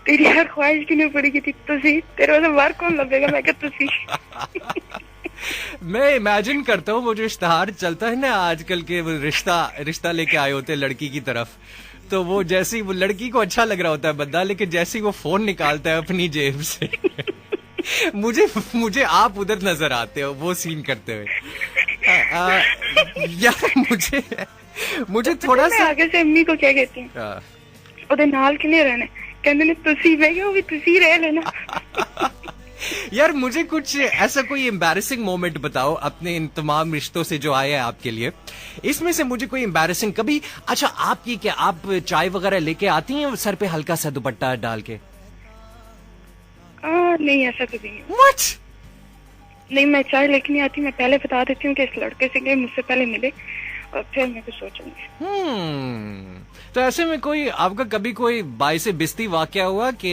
तेरी हर ख्वाहिश किन्ने पूरी की थी, तुसी, तेरे वाला बाहर कौन लभेगा? मैं क्या तुसी। मैं इमेजिन करता हूँ वो जो इश्तहार चलता है ना आजकल के, वो रिश्ता लेके आए होते हैं लड़की की तरफ, तो वो जैसी वो लड़की को अच्छा लग रहा होता है बंदा, लेकिन जैसे वो फोन निकालता है अपनी जेब से मुझे आप उधर नजर आते हो वो सीन करते हुए। यार मुझे थोड़ा सा आगे से अम्मी को क्या कहती है, ओदे नाल किने रहने, कहंदे ने तुसी, मैं क्या, वो भी तुसी रह लेना। यार मुझे कुछ ऐसा कोई एम्बैरेसिंग मोमेंट बताओ अपने इन तमाम रिश्तों से जो आए हैं आपके लिए, इसमें से मुझे कोई एम्बैरेसिंग कभी। अच्छा, आपकी क्या, आप चाय वगैरह लेके आती हैं सर पे हल्का सा दुपट्टा डाल के? नहीं, ऐसा कभी नहीं। What? नहीं, मैं चाय लेके नहीं आती, मैं पहले बता देती हूँ कि इस लड़के से गए, मुझसे पहले मिले और फिर मैं कुछ सोचूंगी। तो ऐसे में कोई आपका कभी कोई बाइसे बिस्ती वाकया हुआ कि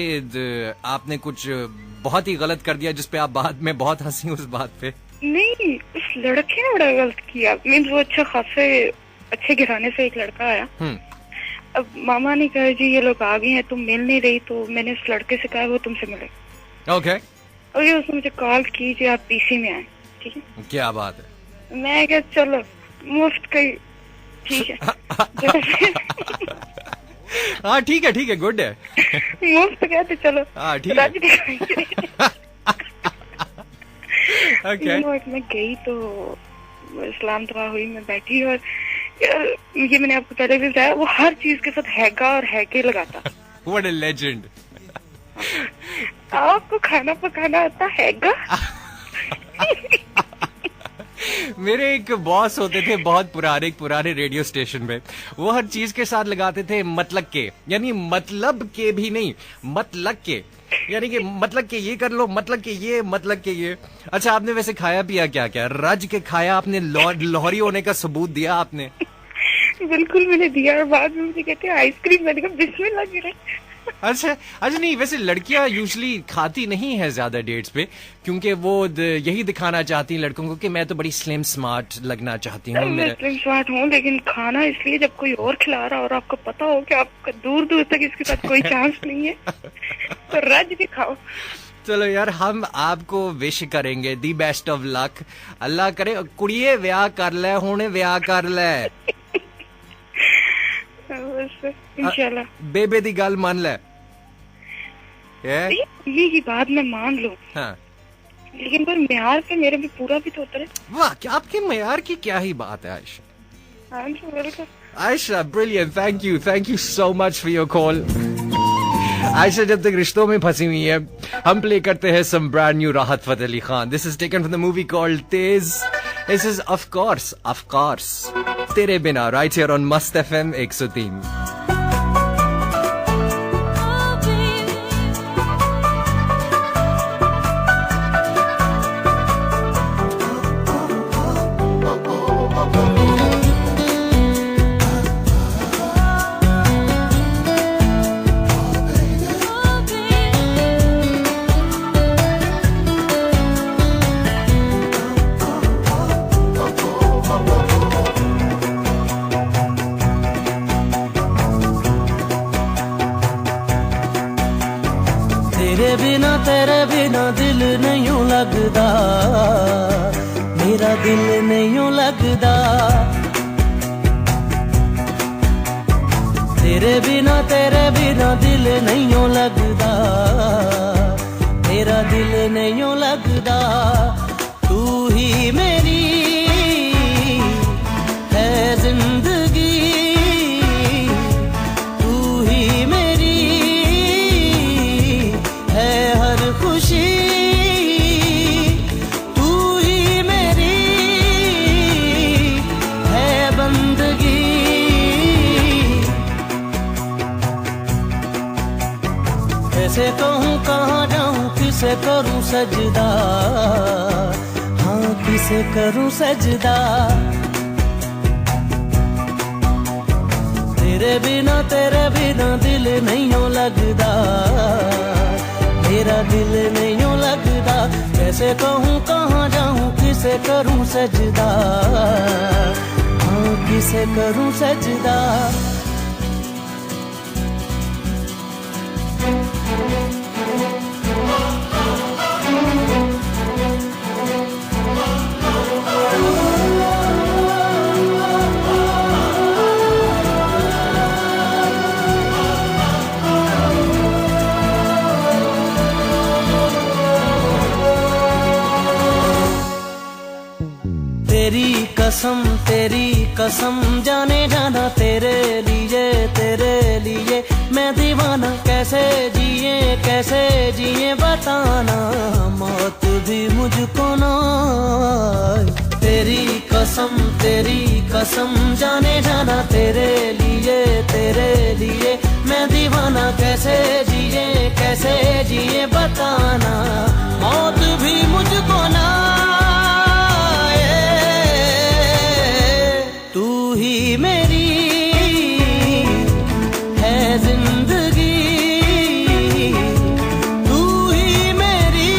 आपने कुछ बहुत ही गलत कर दिया जिसपे आप बाद में बहुत हंसी उस बात पे? नहीं, उस लड़के ने बड़ा गलत किया। मीन्स वो अच्छा खासे अच्छे घराने से एक लड़का आया। अब मामा ने कहा जी ये लोग आ गए हैं, तुम मिल नहीं रही, तो मैंने उस लड़के से कहा वो तुमसे मिले। ओके। और ये उसने मुझे कॉल की जी आप पीसी में आए। ठीक है, क्या बात है। मैं क्या, चलो मुफ्त का, ठीक है। हाँ ठीक है, गुड है। मुफ्त कहते चलो। हाँ ठीक है। okay. मैं गई तो इस्लाम दुआ हुई, मैं बैठी और ये मैंने आपको पहले भी बताया, वो हर चीज के साथ हैगा और हैके लगाता। What a legend। आपको खाना पकाना आता हैगा? मेरे एक बॉस होते थे बहुत पुराने रेडियो स्टेशन में, वो हर चीज के साथ लगाते थे मतलब के, यानी मतलब के भी नहीं, मतलब के, यानी कि मतलब के ये कर लो, मतलब के ये, मतलब के ये। अच्छा, आपने वैसे खाया पिया क्या क्या? रज के खाया आपने? लोहरी होने का सबूत दिया आपने? बिल्कुल मैंने दिया, और बाद में मुझे कहते हैं आइसक्रीम, मैंने कहा बिस्मिल्लाह गिरे। अच्छा नहीं, वैसे लड़कियां यूजुअली खाती नहीं है ज्यादा डेट्स पे, क्योंकि वो यही दिखाना चाहती हैं लड़कों को कि मैं तो बड़ी स्लिम स्मार्ट लगना चाहती हूँ। मैं स्लिम स्मार्ट हूँ, लेकिन खाना इसलिए जब कोई और खिला रहा और आपको पता हो कि आपका दूर दूर तक इसके साथ कोई चांस नहीं है, तो रज के खाओ। चलो यार, हम आपको विश करेंगे दी बेस्ट ऑफ लक। अल्लाह करे कुड़िए व्याह कर ले, हुणे व्याह कर ले। इंशाल्लाह बेबे दी गल मान ले। ये की बात मैं मान लूं, हाँ। लेकिन पर म्यार पे मेरे भी पूरा भी तो उतरे। वाह, क्या आपके म्यार की क्या ही बात है आयशा। हाँ जी, welcome Ayesha, brilliant, thank you so much for your call। Ayesha जब तक रिश्तों में फंसी हुई है, हम प्ले करते हैं some brand new राहत Fateh Ali Khan. This is taken from the movie called Teez. This is of course तेरे बिना, right here on Mast FM 103. तेरे बिना दिल नहीं लगदा, मेरा दिल नहीं लगदा. तेरे बिना दिल नहीं लगदा, मेरा दिल नहीं लगदा. तू ही मेरी है जिंदगी, तू ही मेरी है हर खुशी, तू ही मेरी है बंदगी. कैसे कहूँ कहाँ जाऊँ, किसे करूँ सजदा, हाँ किसे करूँ सजदा. तेरे बिना दिल नहीं लगदा, मेरा दिल नहीं लगदा. कैसे कहूँ कहाँ जाऊँ, किसे करूँ सजदा, हाँ किसे करूँ सजदा. तेरी कसम जाने जाना, तेरे लिए मैं दीवाना. कैसे जिए बताना, मौत भी मुझको ना. तेरी कसम जाने जाना, तेरे लिए मैं दीवाना. कैसे जिए बताना, मौत भी मुझको ना. तू ही मेरी है जिंदगी, तू ही मेरी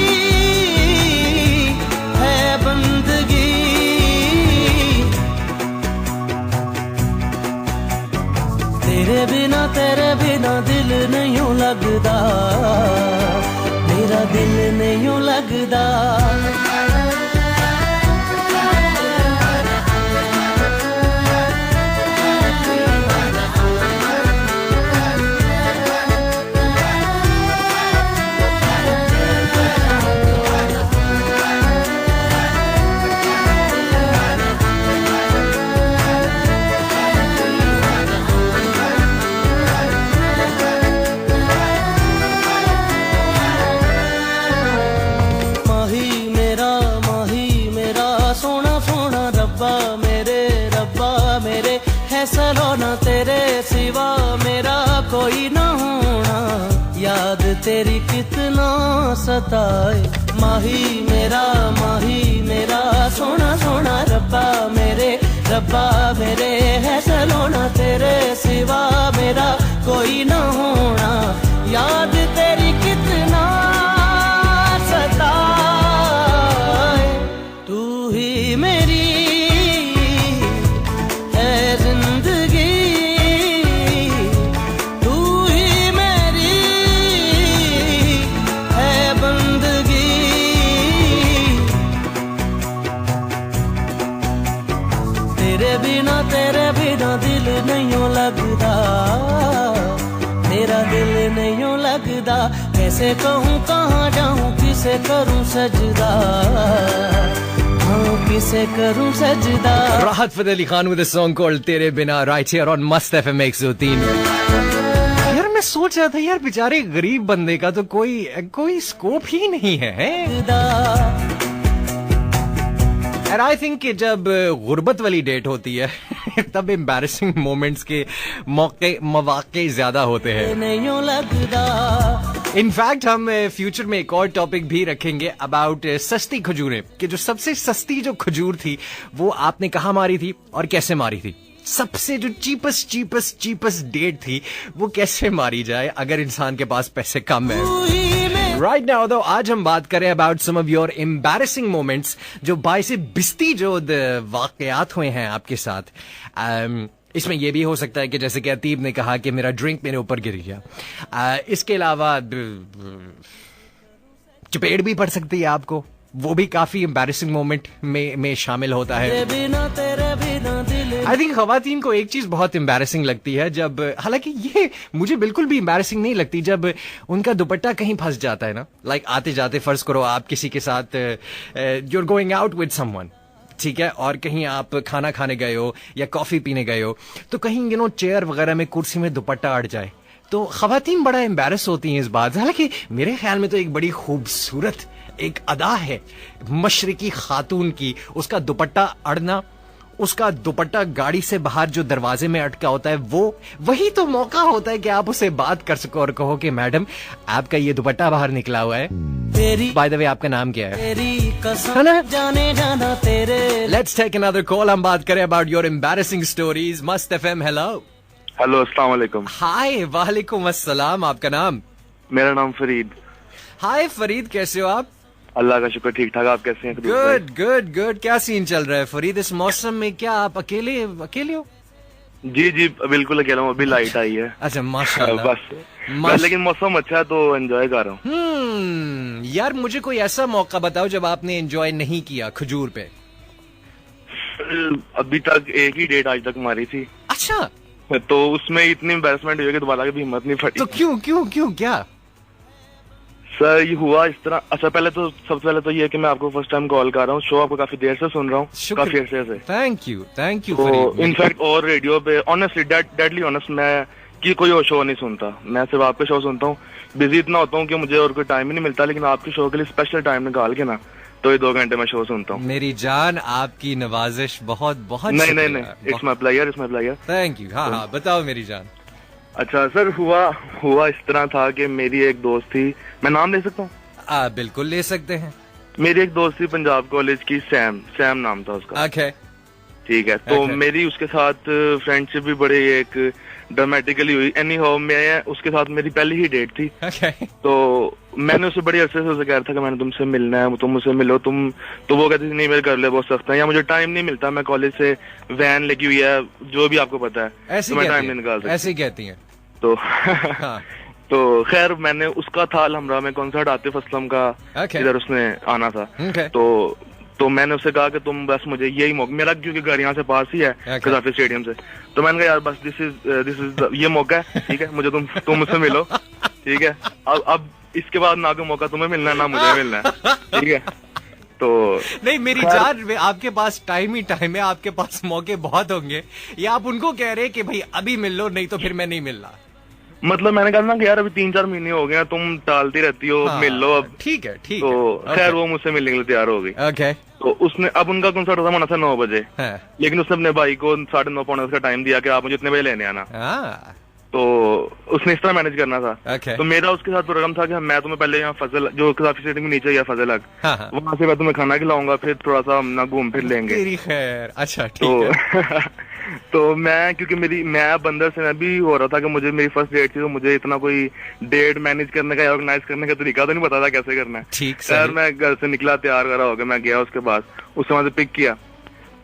है बंदगी. तेरे बिना दिल नहीं लगदा, मेरा दिल नहीं लगदा. सलोना तेरे सिवा मेरा कोई न होना, याद तेरी कितना सताए. माही मेरा सोना रब्बा मेरे है सलोना, तेरे सिवा मेरा कोई न होना, याद तेरी कितना सताए. तू ही मेरी तेरे बिना दिल नहीं लगदा, मेरा दिल नहीं लगदा. कैसे कहूँ कहाँ जाऊँ, किसे करूँ सजदा, हाँ किसे करूँ सजदा. राहत Fateh Ali Khan with a song called तेरे बिना, right here on Mast FM 103. यार मैं सोच रहा था यार बेचारे गरीब बंदे का तो कोई स्कोप ही नहीं है। और आई थिंक कि जब गुर्बत वाली डेट होती है तब एम्बैरेसिंग मोमेंट्स के मौके ज्यादा होते हैं। इनफैक्ट हम फ्यूचर में एक और टॉपिक भी रखेंगे अबाउट सस्ती खजूरें, कि जो सबसे सस्ती जो खजूर थी वो आपने कहाँ मारी थी और कैसे मारी थी। सबसे जो चीपेस्ट डेट थी वो कैसे मारी जाए अगर इंसान के पास पैसे कम है। राइट नाउ तो आज हम बात करें about some of your embarrassing moments, जो बाइसे बिस्ती जो वाकयात हुए हैं आपके साथ। इसमें यह भी हो सकता है कि जैसे कि अतीब ने कहा कि मेरा ड्रिंक मेरे ऊपर गिर गया। इसके अलावा चपेट भी पड़ सकती है आपको, वो भी काफी एम्बैरेसिंग मोमेंट में शामिल होता है। आई थिंक खवातीन को एक चीज बहुत एम्बैरेसिंग लगती है जब, हालांकि ये मुझे बिल्कुल भी एम्बैरेसिंग नहीं लगती, जब उनका दुपट्टा कहीं फंस जाता है ना। लाइक आते जाते फर्ज करो आप किसी के साथ you are going out with someone, ठीक है, और कहीं आप खाना खाने गए हो या कॉफी पीने गए हो, तो कहीं चेयर वगैरह में कुर्सी में दुपट्टा अड़ जाए तो खवातीन बड़ा एम्बैरस होती हैं इस बात। हालांकि मेरे ख्याल में तो एक बड़ी खूबसूरत एक अदा है मशरिकी खातून की, उसका दुपट्टा अड़ना, उसका दुपट्टा गाड़ी से बाहर जो दरवाजे में अटका होता है, वो वही तो मौका होता है कि आप उसे बात कर सको और कहो कि मैडम आपका ये दुपट्टा बाहर निकला हुआ है। बाय द वे आपका नाम क्या है ना? Let's take another call. हम बात करें about your embarrassing stories. Mast FM, hello. Hello, अस्सलाम वालेकुम। हाय, वालेकुम अस्सलाम। आपका नाम? मेरा नाम फरीद। हाय फरीद, कैसे हो आप? अल्लाह का शुक्र, ठीक ठाक। आप कैसे हैं? गुड। क्या सीन चल रहा है फरीद इस मौसम में? क्या आप अकेले हो? जी बिल्कुल अकेला हूँ, अभी लाइट आई है। अच्छा, माशाल्लाह। बस लेकिन मौसम अच्छा है तो एंजॉय कर रहा हूँ। यार मुझे कोई ऐसा मौका बताओ जब आपने एंजॉय नहीं किया खजूर पे। अभी तक एक ही डेट आज तक मारी थी। अच्छा, तो उसमें इतनी एम्बैरेसमेंट हुई कि दोबारा की हिम्मत नहीं पड़ी। तो क्यों क्या सर ये हुआ इस तरह। अच्छा, सबसे पहले तो ये कि मैं आपको फर्स्ट टाइम कॉल कर रहा हूँ, शो आपको काफी देर से सुन रहा हूँ, काफी अर्से से। थैंक यू तो इनफैक्ट और रेडियो पे ऑनेस्टली डेडली ऑनेस्ट मैं कि कोई और शो नहीं सुनता, मैं सिर्फ आपके शो सुनता हूँ। बिजी इतना होता हूँ कि मुझे और कोई टाइम ही नहीं मिलता, लेकिन आपके शो के लिए स्पेशल टाइम निकाल के ना तो ये 2 घंटे में शो सुनता हूँ। मेरी जान, आपकी नवाजिश बहुत नहीं, it's my pleasure. Thank you. हाँ, बताओ मेरी जान। अच्छा सर, हुआ इस तरह था कि मेरी एक दोस्त थी, मैं नाम ले सकता हूँ? बिल्कुल ले सकते हैं। मेरी एक दोस्त थी पंजाब कॉलेज की, सैम नाम था उसका। ओके, ठीक है। तो मेरी उसके साथ फ्रेंडशिप भी बड़ी एक ड्रामेटिकली हुई। एनी हाउ, मैं उसके साथ मेरी पहली ही डेट थी। तो मैंने उससे बड़ी अरसे से उसे कह रहा था कि मैंने तुमसे मिलना है, तुम मुझसे मिलो। तो वो कहती थी नहीं, मेरे घर ले बहुत सख्त है, या मुझे टाइम नहीं मिलता, मैं कॉलेज से वैन लगी हुई है, जो भी आपको पता है, तो मैं टाइम नहीं निकाल सकती। ऐसे ही कहती हैं तो तो खैर मैंने उसका था हमरा में कॉन्सर्ट आतिफ असलम का, इधर उसने आना था। तो मैंने उससे कहा कि तुम बस मुझे यही मौका, मेरा क्योंकि घर यहाँ से पास ही है कजाफी स्टेडियम से, तो मैंने कहा यार बस दिस इज ये मौका है, ठीक है, मुझे तुम मुझसे मिलो, ठीक है। अब इसके बाद ना कोई मौका तुम्हें मिलना है ना मुझे मिलना है, ठीक है। तो नहीं मेरी जान, आपके पास टाइम ही टाइम है, आपके पास मौके बहुत होंगे, या आप उनको कह रहे हैं कि भाई अभी मिल लो, नहीं तो फिर मैं नहीं मिल रहा। मतलब मैंने कहा ना कि यार अभी 3-4 महीने हो गए, तुम टालती रहती हो, मिल लो अब। ठीक है। तो खैर वो मुझसे मिलने के लिए तैयार हो गई। तो उसने, अब उनका कॉन्सर्ट होना था 9 बजे, लेकिन उसने अपने भाई को 9:30 पौने का टाइम दिया कि आप मुझे इतने बजे लेने आना। तो उसने इस तरह मैनेज करना था। तो मेरा उसके साथ प्रोग्राम था कि मैं तुम्हें पहले यहाँ फजल, जो काफी स्टेडियम के नीचे या फजल हक, वहां से मैं तुम्हें खाना खिलाऊंगा, फिर थोड़ा सा हम ना घूम फिर लेंगे। अच्छा, ठीक है। तो मैं, क्योंकि मैं बंदर से मैं भी हो रहा था कि मुझे मेरी फर्स्ट डेट थी, तो मुझे इतना कोई डेट मैनेज करने का, ऑर्गेनाइज करने का तरीका तो नहीं पता था कैसे करना है। ठीक सर, मैं घर से निकला, तैयार करा हो गया, मैं गया उसके पास, उससे वहां से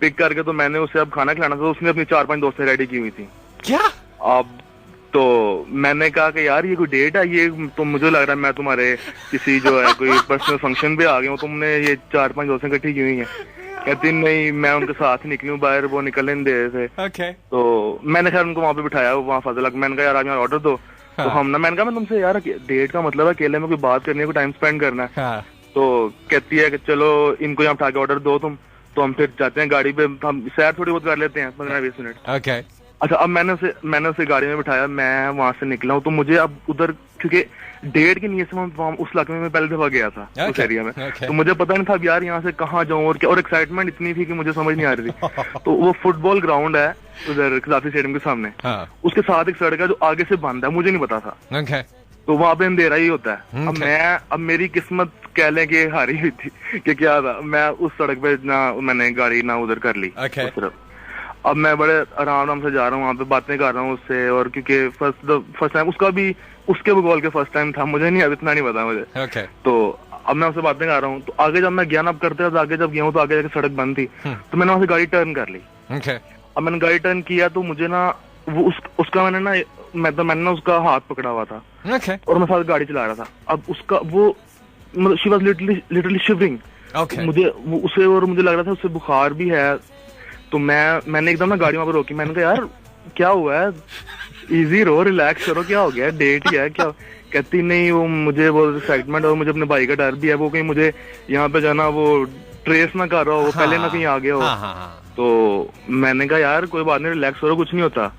पिक करके तो मैंने उसे अब खाना खिलाना था। उसने अपनी 4-5 दोस्तें रेडी की हुई थी। क्या? अब तो मैंने कहा कि यार ये कोई डेट है, ये तो मुझे लग रहा है मैं तुम्हारे किसी जो है कोई पर्सनल फंक्शन पे आ गया हूँ, तुमने ये 4-5 दोस्तें इकट्ठी की हुई हैं। कहती नहीं, मैं उनके साथ निकली हूँ बाहर, वो निकलने नहीं दे रहे थे। तो मैंने खैर उनको वहां पे बिठाया, वहाँ फजल, मैंने कहा यार आज मेरा ऑर्डर दो। तो मैंने कहा मैं तुमसे यार डेट का मतलब अकेले में कोई बात करनी है, कोई टाइम स्पेंड करना है। तो कहती है कि चलो इनको यहाँ उठा के ऑर्डर दो तुम। तो हम फिर जाते हैं गाड़ी पे, हम सैर थोड़ी बहुत कर लेते हैं 15-20 मिनट। अच्छा, अब मैंने उसे गाड़ी में बिठाया, मैं वहां से निकला हूँ, तो मुझे अब उधर, क्योंकि डेट की नीयत से मैं उस इलाके में मैं पहले दफा गया था, उस एरिया में, तो मुझे पता नहीं था अब यार यहाँ से कहाँ जाऊँ और क्या, और एक्साइटमेंट इतनी थी कि मुझे समझ नहीं आ रही थी। तो वो फुटबॉल ग्राउंड है उधर खिलाफी स्टेडियम के सामने, उसके साथ एक सड़क है जो आगे से बंद है, मुझे नहीं पता था, तो वहां पे अंधेरा ही होता है। अब मेरी किस्मत कह लें कि हारी हुई थी कि क्या था, मैं उस सड़क पे ना मैंने गाड़ी ना उधर कर ली उस तरफ। अब मैं बड़े आराम से जा रहा हूँ, वहाँ पे बातें कर रहा हूँ उससे, और क्योंकि फर्स्ट टाइम उसका भी उसके बगौल के फर्स्ट टाइम था, मुझे नहीं, अब इतना नहीं पता मुझे। तो अब मैं उससे बातें कर रहा हूँ, तो आगे जब मैं ज्ञान अब करते आगे जब गया हूँ तो आगे जाके सड़क बंद थी, तो मैंने वहां से गाड़ी टर्न कर ली। अब मैंने गाड़ी टर्न किया तो मुझे ना वो उसका मैंने ना उसका हाथ पकड़ा हुआ था, और मैं साथ गाड़ी चला रहा था। अब उसका वो मतलब शी वाज लिटरली शिवरिंग, मुझे लग रहा था उससे बुखार भी है, तो मैंने एकदम ना गाड़ी वहां पर रोकी, मैंने कहा यार क्या हुआ है, इजी रहो, रिलैक्स करो, क्या हो गया, डेट ही है क्या? कहती नहीं, वो मुझे बहुत एक्साइटमेंट और मुझे अपने भाई का डर भी है, वो कहीं मुझे यहाँ पे जाना वो ट्रेस ना कर रहा हो, वो पहले ना कहीं आ गया हो। तो मैंने कहा यार कोई बात नहीं, रिलैक्स करो, कुछ नहीं होता,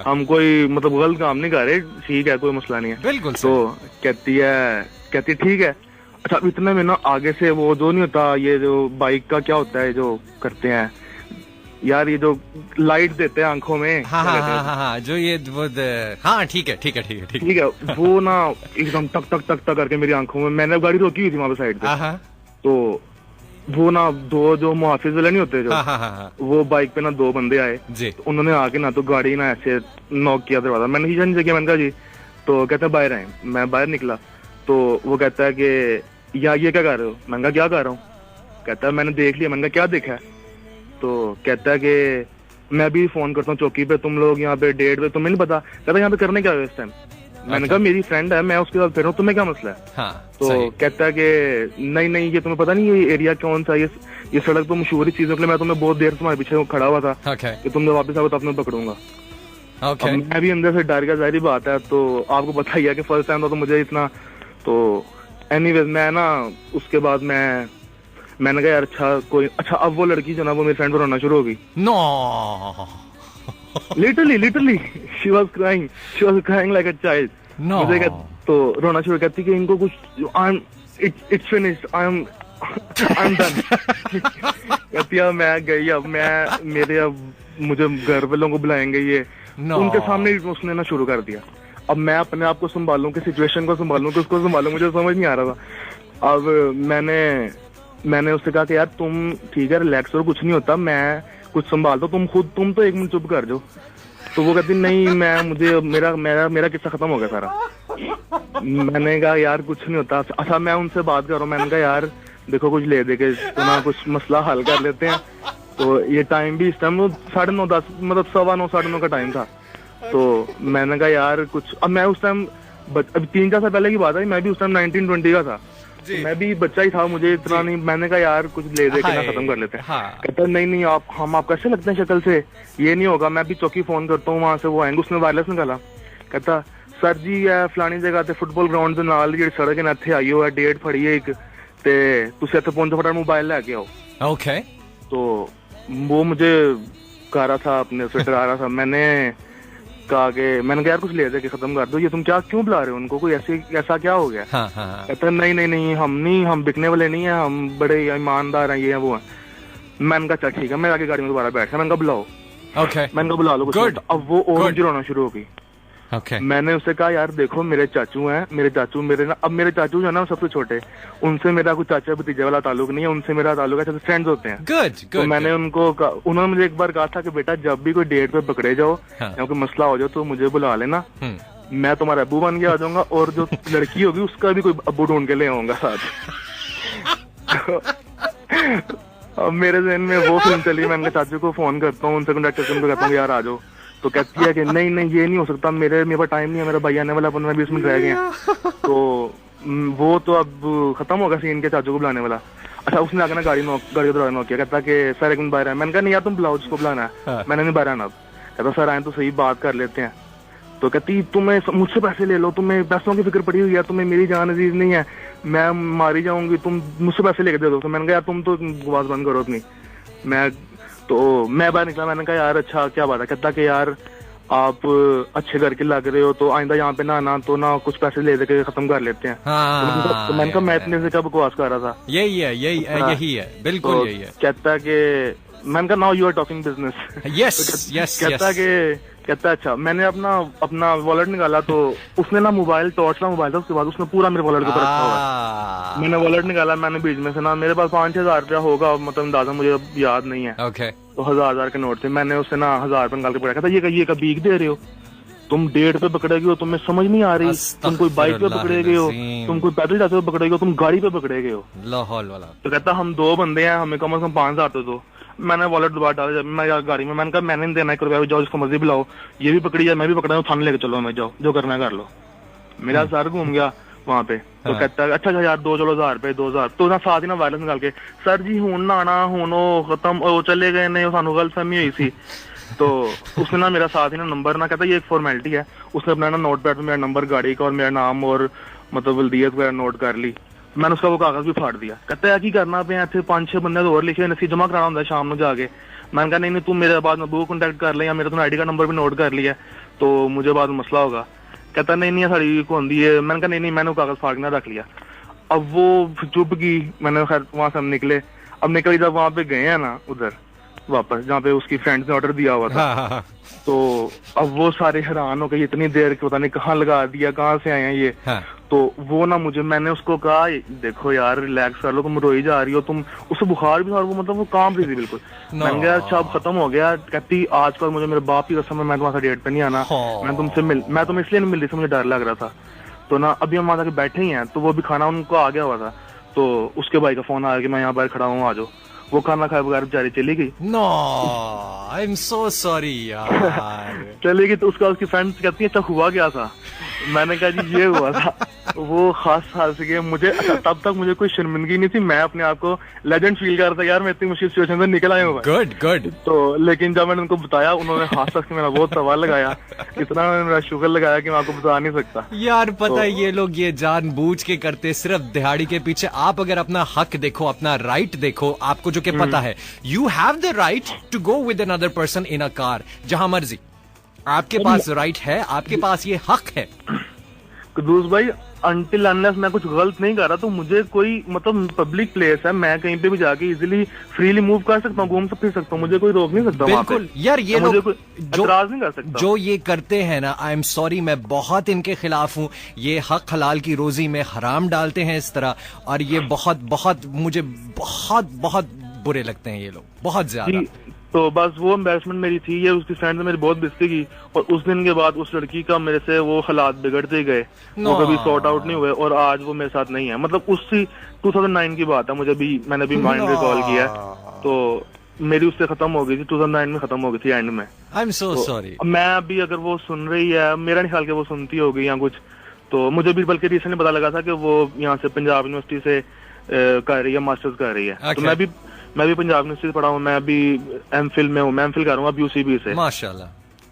हम कोई मतलब गलत काम नहीं कर रहे, ठीक है, कोई मसला नहीं है, बिल्कुल। तो कहती ठीक है। अच्छा, इतने में ना आगे से वो जो नहीं होता, ये जो बाइक का क्या होता है जो करते हैं यार, ये जो लाइट देते हैं आंखों में, जो ये वो ठीक है, वो ना एकदम टक टक टक टक करके मेरी आंखों में, मैंने गाड़ी रोकी हुई थी वहां पे साइड पे, तो वो ना दो जो मुहाफिज वाले नहीं होते जो, वो बाइक पे ना दो बंदे आए, तो उन्होंने आके ना तो गाड़ी ना ऐसे नॉक किया दरवाजा, मैंने शीशा नीचे किया, मैंने कहा जी, तो कहते हैं बाहर आए, मैं बाहर निकला, तो वो कहता है कि या ये क्या कर रहे हो, मैंने कहा क्या कर रहा हूँ, कहता है मैंने देख लिया, मैंने कहा क्या देखा है, तो कहता है कि मैं भी फोन करता हूँ चौकी पे, तुम लोग यहाँ पे डेट पे, तुम्हें नहीं पता, कहता यहाँ पे करने क्या है इस टाइम, मैंने कहा मेरी फ्रेंड है, मैं उसके साथ फिर रहा हूँ, तुम्हें क्या मसला है? तो कहता है कि नहीं ये तुम्हें पता नहीं ये एरिया कौन सा, ये सड़क तो मशहूर चीजों के लिए, मैं तुम्हें बहुत देर से तुम्हारे पीछे खड़ा हुआ था कि तुम जब वापस आओ तो अपने पकड़ूंगा। मैं भी अंदर से डर गया, जाहिर बात है, तो आपको पता ही है कि फर्स्ट टाइम था तो मुझे इतना, तो एनीवेज मैं ना उसके बाद मैंने कहा यार अच्छा अब वो लड़की जो ना वो मेरी फ्रेंड पर रोना शुरू हो गई। Literally she was crying like a child. मुझे तो रोना शुरू, कहती कि इनको कुछ it's finished, I am done. कहती है मैं गई, अब मुझे घर वालों को बुलाएंगे, ये उनके सामने उसने ना शुरू कर दिया। अब मैं अपने आप को संभालूं कि सिचुएशन को संभालूं कि उसको संभालूं, मुझे समझ नहीं आ रहा था। अब मैंने उससे कहा कि यार तुम ठीक है, रिलैक्स करो, कुछ नहीं होता, मैं कुछ संभाल दो, तुम तो 1 मिनट चुप कर जाओ। तो वो कहती नहीं, मेरा किस्सा खत्म हो गया सारा। मैंने कहा यार कुछ नहीं होता। अच्छा, मैं उनसे बात कर रहा हूँ, मैंने कहा यार देखो कुछ ले दे के तो ना कुछ मसला हल कर लेते हैं। तो ये टाइम भी इस टाइम 9:30 10 मतलब 9:15 9:30 का टाइम था। तो मैंने कहा यार कुछ, अब मैं उस टाइम अभी 3-4 साल पहले की बात है, मैं भी उस टाइम 19-20 का था, तो मैं भी बच्चा ही था, मुझे इतना नहीं। मैंने कहा यार कुछ ले दे के ना खत्म कर लेते हैं। कहता नहीं हम आप कैसे लगते हैं शक्ल से, ये नहीं होगा, मैं भी चौकी फोन करता हूँ, वहां से वो आएंगे। उसने वायरलेस निकाला, कहता सर जी फलानी जगह ते फुटबॉल ग्राउंड ਦੇ ਨਾਲ ਜਿਹੜੀ ਸੜਕ ਨੇ ਇੱਥੇ ਆਈ ਹੋਇਆ, ਡੇਟ ਫੜੀ ਹੈ ਇੱਕ, ਤੇ ਤੁਸੀਂ ਇੱਥੇ ਪਹੁੰਚੋ, फटाफट मोबाइल लेके आओ। ओके, तो वो मुझे कह रहा था, अपने से डरा रहा था। मैंने कहा यार कुछ ले दे के खत्म कर दो, ये तुम क्यों बुला रहे हो उनको, कोई ऐसा क्या हो गया? कहता नहीं हम बिकने वाले नहीं है, हम बड़े ईमानदार हैं, ये है वो है। मैंने कहा चल ठीक है, मैं आगे गाड़ी में दोबारा बैठा, मैंने कहा बुलाओ। मैंने कहा बुला लो कुछ। अब वो और रोना शुरू हो गई। मैंने उससे कहा यार देखो मेरे चाचू मेरे चाचू जो है ना सबसे छोटे, उनसे मेरा कुछ चाचा भतीजे वाला ताल्लुक नहीं है, उनसे मेरा ताल्लुक है, फ्रेंड्स होते हैं। तो मैंने उन्होंने मुझे एक बार कहा था कि बेटा जब भी कोई डेट पे पकड़े जाओ या कोई मसला हो जाए तो मुझे बुला लेना, मैं तुम्हारा अब्बू बन के आ जाऊंगा, और जो लड़की होगी उसका भी कोई अब्बू ढूंढ के ले आऊंगा साथ। अब मेरे जहन में वो फिल्म चली, मैं अपने चाचू को फोन करता हूँ, उनसे कॉन्टेक्ट करके कहता हूँ यार आ जाओ। तो कहती है कि नहीं ये नहीं हो सकता, मेरे पास टाइम नहीं है, मेरा भाई आने वाला 15-20 मिनट रह गए हैं। तो वो तो अब खत्म होगा सीन के चाचू को बुलाने वाला। अच्छा, उसने आकर ना गाड़ी का दरवाजा नॉक किया, कहता कि सर एक मिनट बाहर आए। मैंने कहा नहीं यार तुम बुलाओ जिसको बुलाना है, मैंने नहीं बाहर आना। अब कहता सर आए तो सही, बात कर लेते हैं। तो कहती तुम्हें मुझसे पैसे ले लो, तुम्हें पैसों की फिक्र पड़ी हुई है, तुम्हें मेरी जान अजीज नहीं है, मैं मारी जाऊंगी, तुम मुझसे पैसे लेके दे दो। तो मैंने कहा यार तुम तो आवाज बंद करो अपनी। मैं बाहर निकला, मैंने कहा यार अच्छा क्या बात है? कहता कि यार आप अच्छे घर के लग रहे हो तो आइंदा यहाँ पे ना आना, तो ना कुछ पैसे ले दे के खत्म कर लेते हैं। तो मैंने कहा मैं इतने से क्या बकवास कर रहा था। यही है, बिल्कुल तो यही है। कहता है कि मैंने कहा now you are talking business. Yes कहता अच्छा, मैंने अपना वॉलेट निकाला तो उसने ना मोबाइल टॉर्च ना मोबाइल था, उसके बाद उसने पूरा मेरे वॉलेट के ऊपर रखा हुआ है। मैंने वॉलेट निकाला, मैंने बीच में से ना मेरे पास 5-6 हजार रुपया होगा, मतलब अंदाजा मुझे याद नहीं है। तो 1000 के नोट थे, मैंने उससे ना 1000 रुपये निकाल के पड़ा। कहता ये का भीख दे रहे हो तुम, डेट पे पकड़े गए हो, तुम्हें समझ नहीं आ रही, तुम कोई बाइक पे पकड़े गए हो, तुम कोई पैदल जाते हो पकड़े गए हो, तुम गाड़ी पे पकड़े गए हो। लाहौल वाला। तो कहता हम 2 बंदे हैं, हमें कम से कम 5000 तो दो। मैंने वॉलेट दोबारा डाला, जब मैं गाड़ी में, मैंने कहा मैंने नहीं देना 1 रुपया, जाओ जिसको मर्जी बुलाओ, ये भी पकड़ी है मैं भी पकड़ा हूँ, थाने लेके चलो, हमें जाओ जो करना है कर लो। मेरा सर घूम गया वहाँ पे। तो कहता है अच्छा यार 2 चलो 1000 रुपए 2000। तो ना साथ ही ना वायरलेस निकाल के, सर जी हूं ना आना हूं खत्म चले गए नहीं, सानू गलतफहमी हुई थी। तो उसने ना मेरा साथ ही ना नंबर ना, कहता ये एक फॉर्मेलिटी है, उसने अपना ना नोट पैड पे मेरा नंबर, गाड़ी का और मेरा नाम और मतलब वल्दियत वगैरह नोट कर ली। मैंने उसका वो कागज भी फाड़ दिया। कहता है की करना पे थे 5-6 बंदे और लिखे नसीब जमा कराना होता है शाम में जाके। मैंने कहा नहीं तू मेरे बाद में कॉन्टेक्ट कर ले, या मेरा तुमने आईडी का नंबर भी नोट कर लिया तो मुझे बाद में मसला होगा। कहता नहीं साड़ी को होती है। मैंने कहा नहीं मैंने कागज फाड़ के रख लिया। अब वो चुप की, मैंने खैर वहां से हम निकले। अब निकली जब वहां पे गए हैं ना उधर वापस जहाँ पे उसकी फ्रेंड्स ने ऑर्डर दिया हुआ था, तो अब वो सारे हैरान हो गए, इतनी देर के पता नहीं कहाँ लगा दिया, कहाँ से आए हैं ये। तो वो ना मैंने उसको कहा देखो यार रिलैक्स कर लो, तुम रोई जा रही हो, तुम उससे बुखार भी था और वो मतलब वो काम रही थी बिल्कुल। मैंने कहा अच्छा अब खत्म हो गया। कहती आजकल मुझे मेरे बाप की कसम है मैं तुम्हारे डेट पे नहीं आना, मैं तुम्हें इसलिए नहीं मिल रही थी, मुझे डर लग रहा था। तो ना अभी हम वहां जाके बैठे ही हैं, तो वो भी खाना उनको आ गया हुआ था, तो उसके भाई का फोन आया कि मैं यहाँ बाहर खड़ा हूँ आ जाओ। वो खाना खाए बगैर बेचारी चली गई। No I am so sorry यार। चली गई। तो उसकी फ्रेंड कहती है अच्छा हुआ क्या था? मैंने कहा जी ये हुआ था। वो खास हंस के मुझे, तब तक मुझे कोई शर्मिंदगी नहीं थी, मैं अपने आप को लेजेंड फील कर रहा था यार मैं इतनी मुश्किल सिचुएशन से निकल आया हूँ। गुड। तो लेकिन जब मैंने उनको बताया उन्होंने हंस के मेरा बहुत सवाल लगाया, इतना मेरा शुगर लगाया कि मैं आपको बता नहीं सकता यार। पता है ये लोग ये जानबूझ के करते सिर्फ दिहाड़ी के पीछे। आप अगर अपना हक देखो, अपना राइट देखो, आपको जो कि पता है you have the right to go with another person in a car, जहां मर्जी आपके पास राइट है, आपके पास ये हक है। कुदूस भाई अनटिल अनलेस मैं कुछ गलत नहीं कर रहा तो मुझे कोई मतलब पब्लिक प्लेस है, मैं कहीं पे भी जाके इजीली फ्रीली मूव कर सकता हूँ, घूम फिर सकता हूँ, मुझे कोई रोक नहीं सकता। बिल्कुल यार, ये लोग एतराज नहीं कर सकता। जो ये करते हैं ना, आई एम सॉरी, मैं बहुत इनके खिलाफ हूँ। ये हक हलाल की रोजी में हराम डालते हैं इस तरह, और ये बहुत मुझे बहुत बुरे लगते हैं ये लोग, बहुत ज्यादा। तो बस वो एम्बेरसमेंट मेरी थी, ये उसकी फ्रेंड ने मेरी बहुत बेइज्जती की, और उस दिन के बाद उस लड़की का मेरे से वो हालात बिगड़ते गए, वो कभी सॉर्ट आउट नहीं हुए, और आज वो मेरे साथ नहीं है। मतलब उसकी 2009 की बात है, मैंने अभी माइंड रिकॉल किया, तो मेरी उससे खत्म हो गई थी, 2009 में खत्म हो गई थी एंड में। आई एम सो सॉरी। मैं अभी अगर वो सुन रही है, मेरा नहीं ख्याल कि वो सुनती होगी या कुछ, तो मुझे भी बल्कि रिसेंटली पता लगा था कि वो यहाँ से पंजाब यूनिवर्सिटी से कर रही है, मास्टर्स कर रही है। तो मैं भी पंजाब यूनिवर्सिटी से पढ़ा हूँ, मैं अभी एमफिल में हूँ, मैं एमफिल कर रहा हूँ अब यूसीबी से, माशाल्लाह।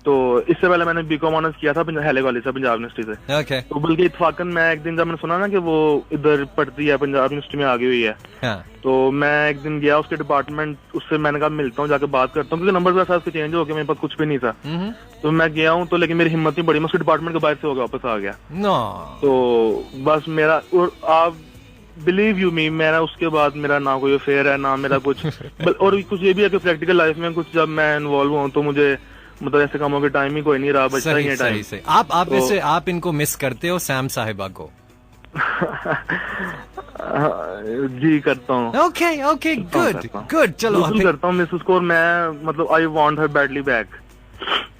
तो इससे पहले मैंने बीकॉम ऑनर्स किया था हेले कॉलेज से, पंजाब यूनिवर्सिटी से। okay. तो बल्कि इत्तेफाकन मैं एक दिन जब मैंने सुना ना कि वो इधर पढ़ती है, पंजाब यूनिवर्सिटी में आ गई हुई है, तो मैं एक दिन गया उसके डिपार्टमेंट, उससे मैंने कहा मिलता हूँ, जाके बात करता हूँ, क्योंकि नंबर वैसा उसके चेंज हो गया, मेरे पास कुछ भी नहीं था। तो मैं गया हूँ, तो लेकिन मेरी हिम्मत नहीं पड़ी, मैं उसके डिपार्टमेंट के बाहर से होकर वापस आ गया। तो बस मेरा, और आप बिलीव यू मी, मेरा उसके बाद मेरा ना कोई अफेयर है ना मेरा कुछ और कुछ ये भी है कि प्रैक्टिकल लाइफ में कुछ जब मैं इन्वॉल्व हूँ तो मुझे मतलब ऐसे कामों के टाइम ही कोई नहीं रहा, बचता ही है टाइम से। आप वैसे आप इनको मिस करते हो सैम साहिबा को? जी करता हूँ। ओके गुड चलो करता हूँ मिस उसको, और मैं मतलब I want her badly back.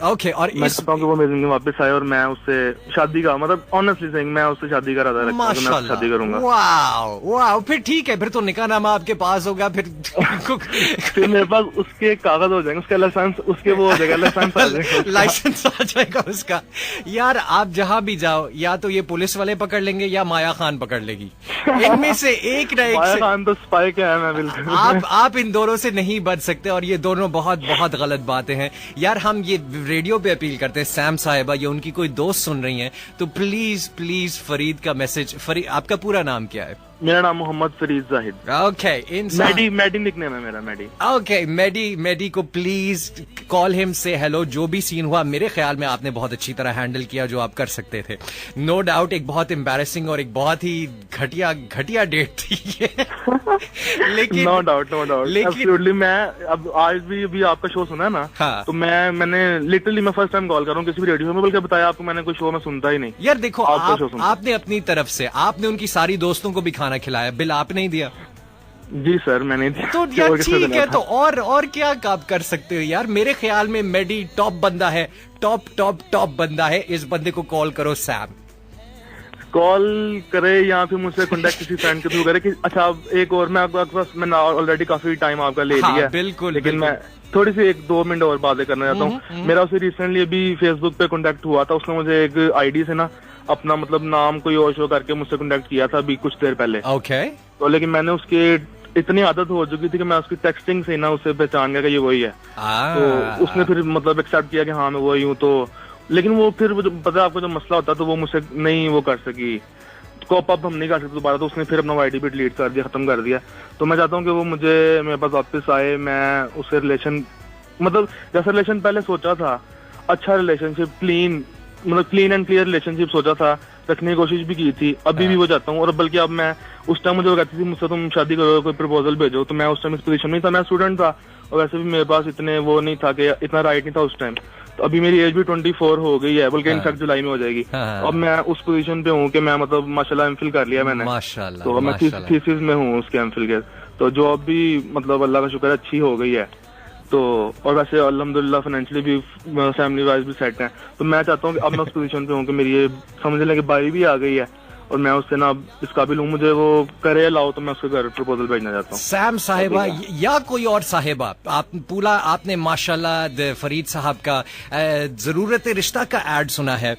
Okay और मैं चाहता हूँ कि वो मेरी जिंदगी में वापस आए, और मैं उससे शादी का मतलब ऑनेस्टली सेइंग मैं उससे शादी का इरादा रखता हूँ कि मैं शादी करूंगा। वाओ फिर ठीक है, फिर तो निकाहनामा आपके पास होगा, फिर मेरे पास उसके कागज हो जाएंगे, उसका लाइसेंस, उसके वो हो जाएगा, लाइसेंस आ जाएगा उसका। यार आप जहाँ भी जाओ, या तो ये पुलिस वाले पकड़ लेंगे या माया खान पकड़ लेगी, इनमें से एक ना एक। माया खान तो स्पाई क्या है, मैं बिल्कुल आप इन दोनों से नहीं बच सकते, और ये दोनों बहुत गलत बातें हैं यार। हम ये रेडियो पे अपील करते हैं, सैम साहिबा ये उनकी कोई दोस्त सुन रही हैं तो प्लीज फरीद का मैसेज, फरीद आपका पूरा नाम क्या है? मेरा नाम Mohammad Farid Zahid. Okay, Maddy nickname है मेरा, मैडी। ओके, मैडी को please call him, say hello. जो भी सीन हुआ मेरे ख्याल में आपने बहुत अच्छी तरह हैंडल किया जो आप कर सकते थे। नो डाउट एक बहुत एम्बैरेसिंग और एक बहुत ही घटिया डेट थी ये। लेकिन नो डाउट एब्सोल्युटली। मैं अब आज भी आपका शो सुना है ना, हाँ। तो मैंने लिटरली मैं फर्स्ट टाइम कॉल कर रहा हूँ किसी भी रेडियो में, बल्कि बताया आपको मैंने कोई शो में सुनता ही नहीं यार। देखो आपने अपनी तरफ से आपने उनकी सारी दोस्तों को भी खाना खिलाया, बिल आपने ही दिया। जी सर, मैंने तो यार ठीक है, तो और क्या आप कर सकते हो यार। मेरे ख्याल में मेडी टॉप बंदा है, टॉप बंदा है। इस बंदे को कॉल करो, सैम कॉल करे या फिर मुझसे कॉन्टेक्ट किसी फ्रेंड के थ्रू करे कि अच्छा एक और मैं आपके पास, मैंने ऑलरेडी काफी टाइम आपका ले लिया, बिल्कुल, लेकिन मैं थोड़ी सी 1-2 मिनट और बातें करना चाहता हूँ। मेरा उससे रिसेंटली अभी फेसबुक पे कॉन्टेक्ट हुआ था, उसने मुझे एक आईडी से ना अपना मतलब नाम कोई और शो करके मुझसे कॉन्टेक्ट किया था अभी कुछ देर पहले। ओके। तो लेकिन मैंने उसके इतनी आदत हो चुकी थी कि मैं उसकी टेक्सटिंग से ना उसे पहचान गया कि ये वही है। तो उसने फिर मतलब एक्सेप्ट किया कि हाँ मैं वही हूँ। तो लेकिन वो फिर पता है आपको जो मसला होता है, तो वो मुझसे नहीं वो कर सकी, कॉप अप हम नहीं कर सकते दोबारा, तो उसने फिर अपना आईडी भी डिलीट कर दिया, खत्म कर दिया। तो मैं चाहता हूँ कि वो मेरे पास वापस आए, मैं उससे रिलेशन मतलब जैसा रिलेशन पहले सोचा था, अच्छा relationship, clean and clear relationship सोचा था, रखने की कोशिश भी की थी, अभी भी वो चाहता हूँ। और बल्कि अब मैं उस टाइम मुझे वो कहती थी मुझसे तुम शादी करो, कोई प्रपोजल भेजो, तो मैं उस टाइम इस पोजीशन में था, मैं स्टूडेंट था और वैसे भी मेरे पास इतने वो नहीं था कि इतना राइट नहीं था उस टाइम। तो अभी मेरी एज भी 24 हो गई है, बल्कि इनफैक्ट जुलाई में हो जाएगी। अब मैं उस पोजीशन पे हूँ कि मैं मतलब माशाल्लाह एमफिल कर लिया मैंने, माशाल्लाह। तो मैं थीसिस में हूँ उसके एमफिल के। तो जॉब भी मतलब अल्लाह का शुक्र है अच्छी हो गई है। तो और वैसे अल्हम्दुलिल्लाह फाइनेंशियली भी फैमिली वाइज भी सेट है। तो मैं चाहता हूँ कि अब मैं उस पोजीशन पे हूँ कि मेरी ये समझ लें कि बाई भी आ गई है और मैं उससे ना इस काबिल हूँ, मुझे वो करे लाओ तो मैं उसके घर प्रपोजल भेजना चाहता हूँ। सैम साहिबा या कोई और साहिबा, आपने माशाल्लाह फरीद साहब का जरूरत रिश्ता का एड सुना है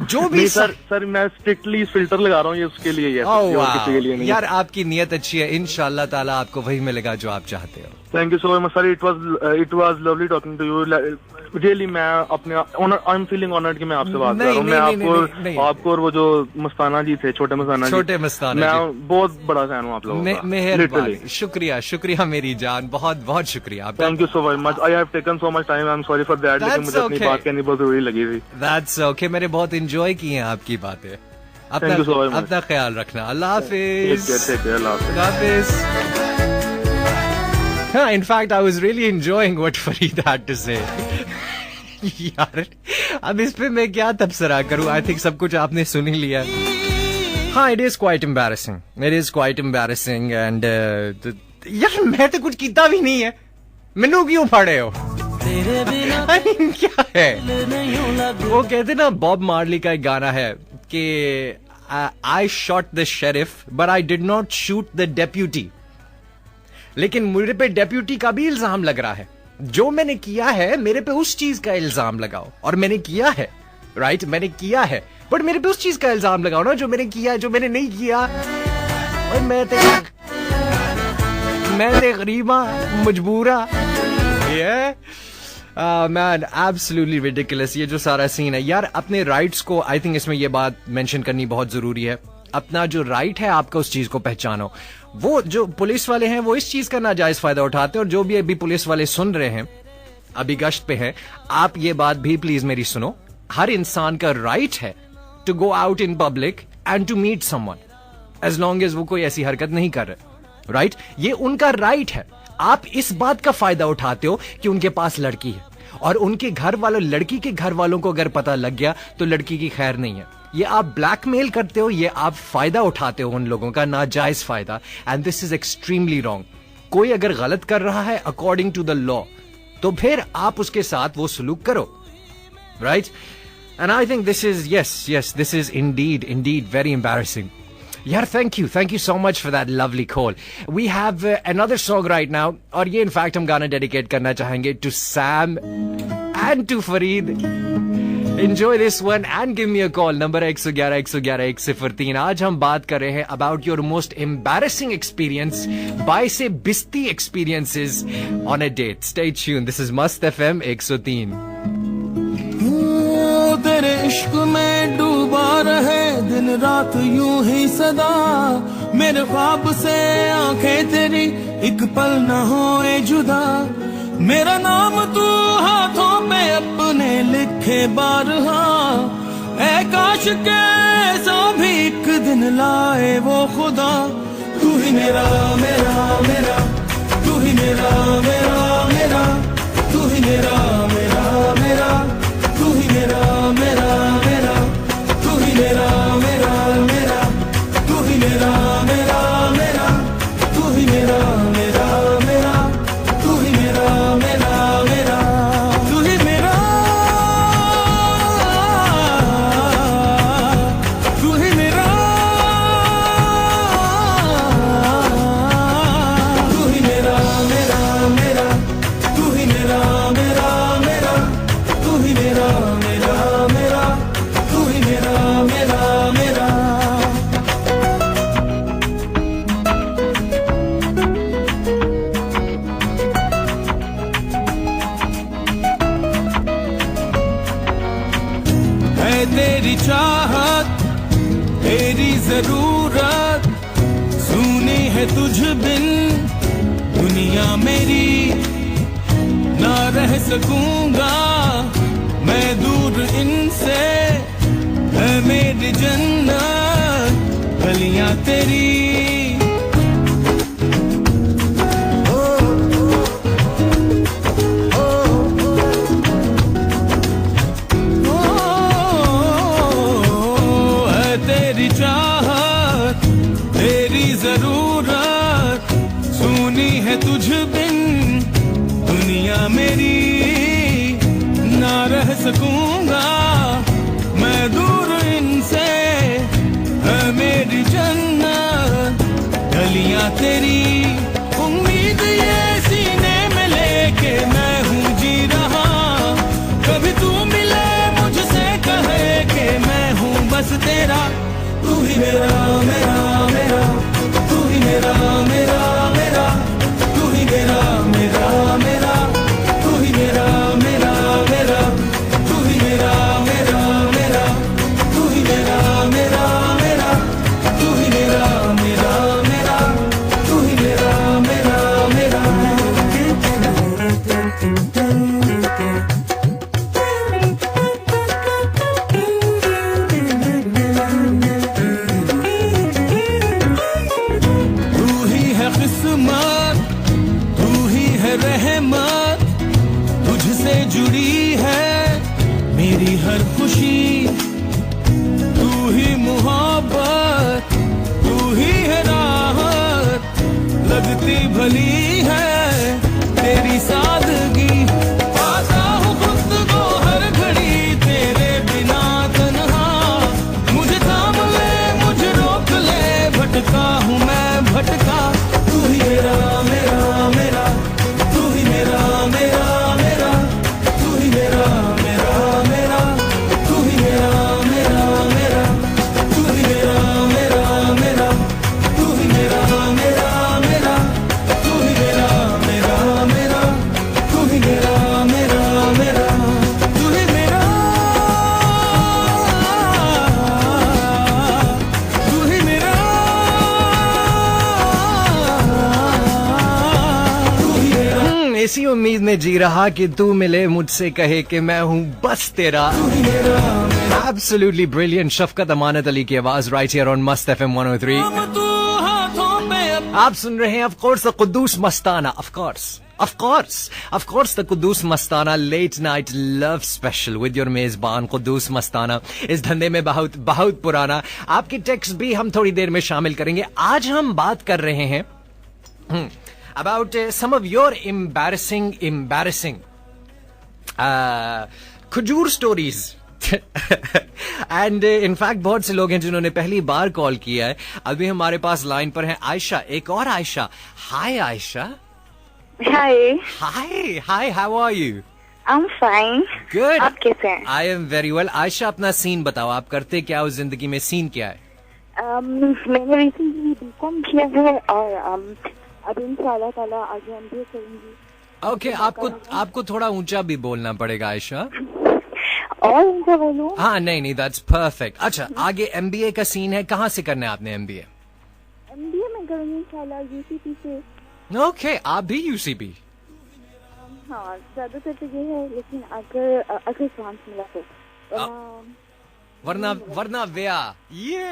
जो भी सर मैं स्ट्रिक्टली फिल्टर लगा रहा हूँ ये उसके लिए किसी के लिए नहीं। यार आपकी नियत अच्छी है, इंशाल्लाह ताला आपको वही मिलेगा जो आप चाहते हो। Thank you so much sir, it was lovely talking to you really. मैं अपने आई एम फीलिंग ऑनर्ड कि मैं आपसे बात कर रहा हूँ। मैं आपको और वो जो मस्ताना जी थे, छोटे मस्ताना, मैं बहुत बड़ा फैन हूँ आप लोगों का। मेहरबानी, शुक्रिया मेरी जान, बहुत बहुत शुक्रिया। Thank you so very much. I have taken so much time, I am sorry for that, लेकिन मुझे अपनी बात कहनी बहुत जरूरी लगी थी। दैट्स ओके, मैंने बहुत एंजॉय की हैं आपकी बातें। अपना ख्याल रखना। अल्लाह हाफिज। In fact, I was really enjoying what Fareed had to say. यार अब इस पे मैं क्या तबसरा करूं? I think सब कुछ आपने सुन ही लिया। हाँ, it is quite embarrassing and यार मैं तो कुछ किया भी नहीं है, मैनू क्यों फाड़े हो? I mean, क्या है? वो कहते ना, बॉब मार्ली का एक गाना है कि I shot the sheriff but I did not shoot the deputy। लेकिन मेरे पे डेप्यूटी का भी इल्जाम लग रहा है। जो मैंने किया है मेरे पे उस चीज का इल्जाम लगाओ, और मैंने किया है, राइट, मैंने किया है, बट मेरे पे उस चीज का इल्जाम लगाओ ना जो मैंने किया, जो मैंने नहीं किया। और मैं गरीबा मजबूरा, मैन एब्सोल्युटली रिडिकुलस ये जो सारा सीन है यार। अपने राइट्स को, आई थिंक इसमें ये बात मेंशन करनी बहुत जरूरी है, अपना जो राइट है आपका उस चीज को पहचानो। वो जो पुलिस वाले हैं वो इस चीज का नाजायज फायदा उठाते हैं, और जो भी अभी पुलिस वाले सुन रहे हैं, अभी गश्त पे हैं, आप ये बात भी प्लीज मेरी सुनो। हर इंसान का राइट है to go out in public and to meet someone, as long as वो कोई ऐसी हरकत नहीं कर रहे, राइट? ये उनका राइट है। आप इस बात का फायदा उठाते हो कि उनके पास लड़की है, और उनके घर वालों, लड़की के घर वालों को अगर पता लग गया तो लड़की की खैर नहीं है। ये आप ब्लैकमेल करते हो, ये आप फायदा उठाते हो उन लोगों का, नाजायज फायदा, and this is extremely wrong. कोई अगर गलत कर रहा है अकॉर्डिंग टू द लॉ, तो फिर आप उसके साथ वो सलूक करो, right? And I think this is yes this is indeed very embarrassing. यार thank you so much for that lovely call. We have another song right now, और ये इनफैक्ट हम गाना डेडिकेट करना चाहेंगे to Sam and to Farid. Enjoy this one and give me a call. Number 111-111-103। आज हम बात कर रहे हैं about your most embarrassing experience, बाय से बिस्ती experiences on a date. Stay tuned. This is Mast FM 103। तेरे इश्क में डूबा रहे दिन दिन रात यूं ही सदा, मेरे ख्वाब से आंखें तेरी एक पल न होए जुदा। मेरा नाम तू हाथों पे अपने लिखे बारहा, ऐ काश के ऐसा भी एक दिन लाए वो खुदा। तू ही मेरा मेरा मेरा, तू ही मेरा मेरा मेरा, तू ही मेरा मेरा मेरा, तू ही मेरा मेरा मेरा, तू ही मेरा मेरा मेरा, तू ही मेरा मेरा मेरा, तू ही मेरा मेरा मेरा, तू ही मेरा मेरा मेरा, तू ही मेरा, तू ही मेरा, तू ही मेरा मेरा मेरा, तू ही मेरा मेरा मेरा, तू ही मेरा मेरा मेरा, तू ही मेरा मेरा मेरा। है तेरी चाहत तेरी जरूरत, सुनी है तुझ बिन दुनिया मेरी, ना रह सकूंगा मैं दूर इनसे, है मेरी जन्नत गलियां तेरी। है तेरी चाहत तेरी जरूरत, सुनी है तुझ बिन दुनिया मेरी, ना रह सकूंगा मैं दूर इनसे, है मेरी जन्नत गलियां तेरी। उम्मीद ये सीने में लेके मैं हूँ जी रहा, कभी तू मिले मुझसे कहे कि मैं हूँ बस तेरा। तू ही मेरा मेरा मेरा, तू ही मेरा मेरा मेरा, तू ही मेरा मेरा मेरा, तू ही मेरा मेरा मेरा, तू ही मेरा मेरा मेरा, तू ही मेरा मेरा मेरा, तू ही मेरा मेरा मेरा, तू ही मेरा मेरा मेरा। तू ही है किस्मत, तू ही है रहमत, तुझसे जुड़ी है मेरी हर खुशी। तू ही मुहब्बत, तू ही है राहत, लगती भली है तेरी सादगी। पाता हूँ खुद को हर घड़ी तेरे बिना तन्हा, मुझे थाम ले मुझे रोक ले, भटका हूँ मैं भटका। तू ही मेरा मेरा मेरा, तू ही मेरा मेरा मेरा, तू ही मेरा मेरा मेरा, तू ही मेरा मेरा मेरा, तू ही मेरा मेरा मेरा, तू ही मेरा मेरा मेरा, तू ही मेरा मेरा मेरा, तू ही मेरा मेरा मेरा, तू ही मेरा, तू ही मेरा, तू ही मेरा। इसी उम्मीद में जी रहा कि तू मिले मुझसे कहे कि मैं हूँ बस तेरा। Absolutely brilliant, शफकत अमानत अली की आवाज right here on Must FM 103। तू हाथों में आप सुन रहे हैं of course the Kuddus Mastana, of course the Kuddus Mastana late night love special with your मेजबान कुद्दूस मस्ताना। इस धंधे में बहुत पुराना। आपकी टेक्स्ट भी हम थोड़ी देर में शामिल करेंगे। आज हम बात कर रहे हैं about some of your embarrassing खजूर स्टोरीज। एंड इनफैक्ट बहुत से लोग हैं जिन्होंने पहली बार कॉल किया है। अभी हमारे पास लाइन पर है आयशा, एक और Ayesha. Hi Ayesha. Hi how are you? I'm fine. Good. आप कैसे हैं? I am very well. Ayesha अपना सीन बताओ, आप करते क्या हो जिंदगी में, सीन क्या है? मैंने रिसेंटली बीकॉम किया है और अब इंशाल्लाह ताला आगे MBA करूंगी। ओके, आपको थोड़ा ऊंचा भी बोलना पड़ेगा आयशा। और उनका बोलूं? हाँ नहीं, दैट्स परफेक्ट। अच्छा, आगे एमबीए का सीन है, कहाँ से करना है आपने एमबीए? एमबीए में करूंगी इंशाल्लाह यूसीपी से। ओके, आप भी यूसीपी? हाँ, ज्यादातर तो ये है, लेकिन अगर चांस मिला तो वरना व्या ये।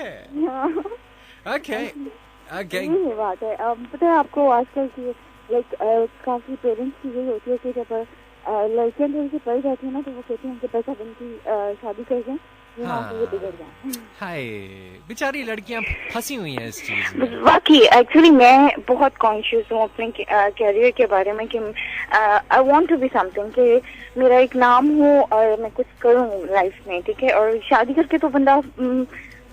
ओके ये बात है। पता है आपको आजकल की लाइक काफी पेरेंट्स की यही होती है कि जब लड़कियां थोड़ी सी पढ़ जाती है ना, तो वो कहती हैं उनके पैसा बनती शादी कर दें, ये बिगड़ जाए। हाय, बेचारी लड़कियां फंसी हुई हैं इस चीज में। वाकई एक्चुअली मैं बहुत कॉन्शियस हूँ अपने कैरियर के बारे में कि I want to be something, कि मेरा एक नाम हो और मैं कुछ करूँ लाइफ में, ठीक है। और शादी करके तो बंदा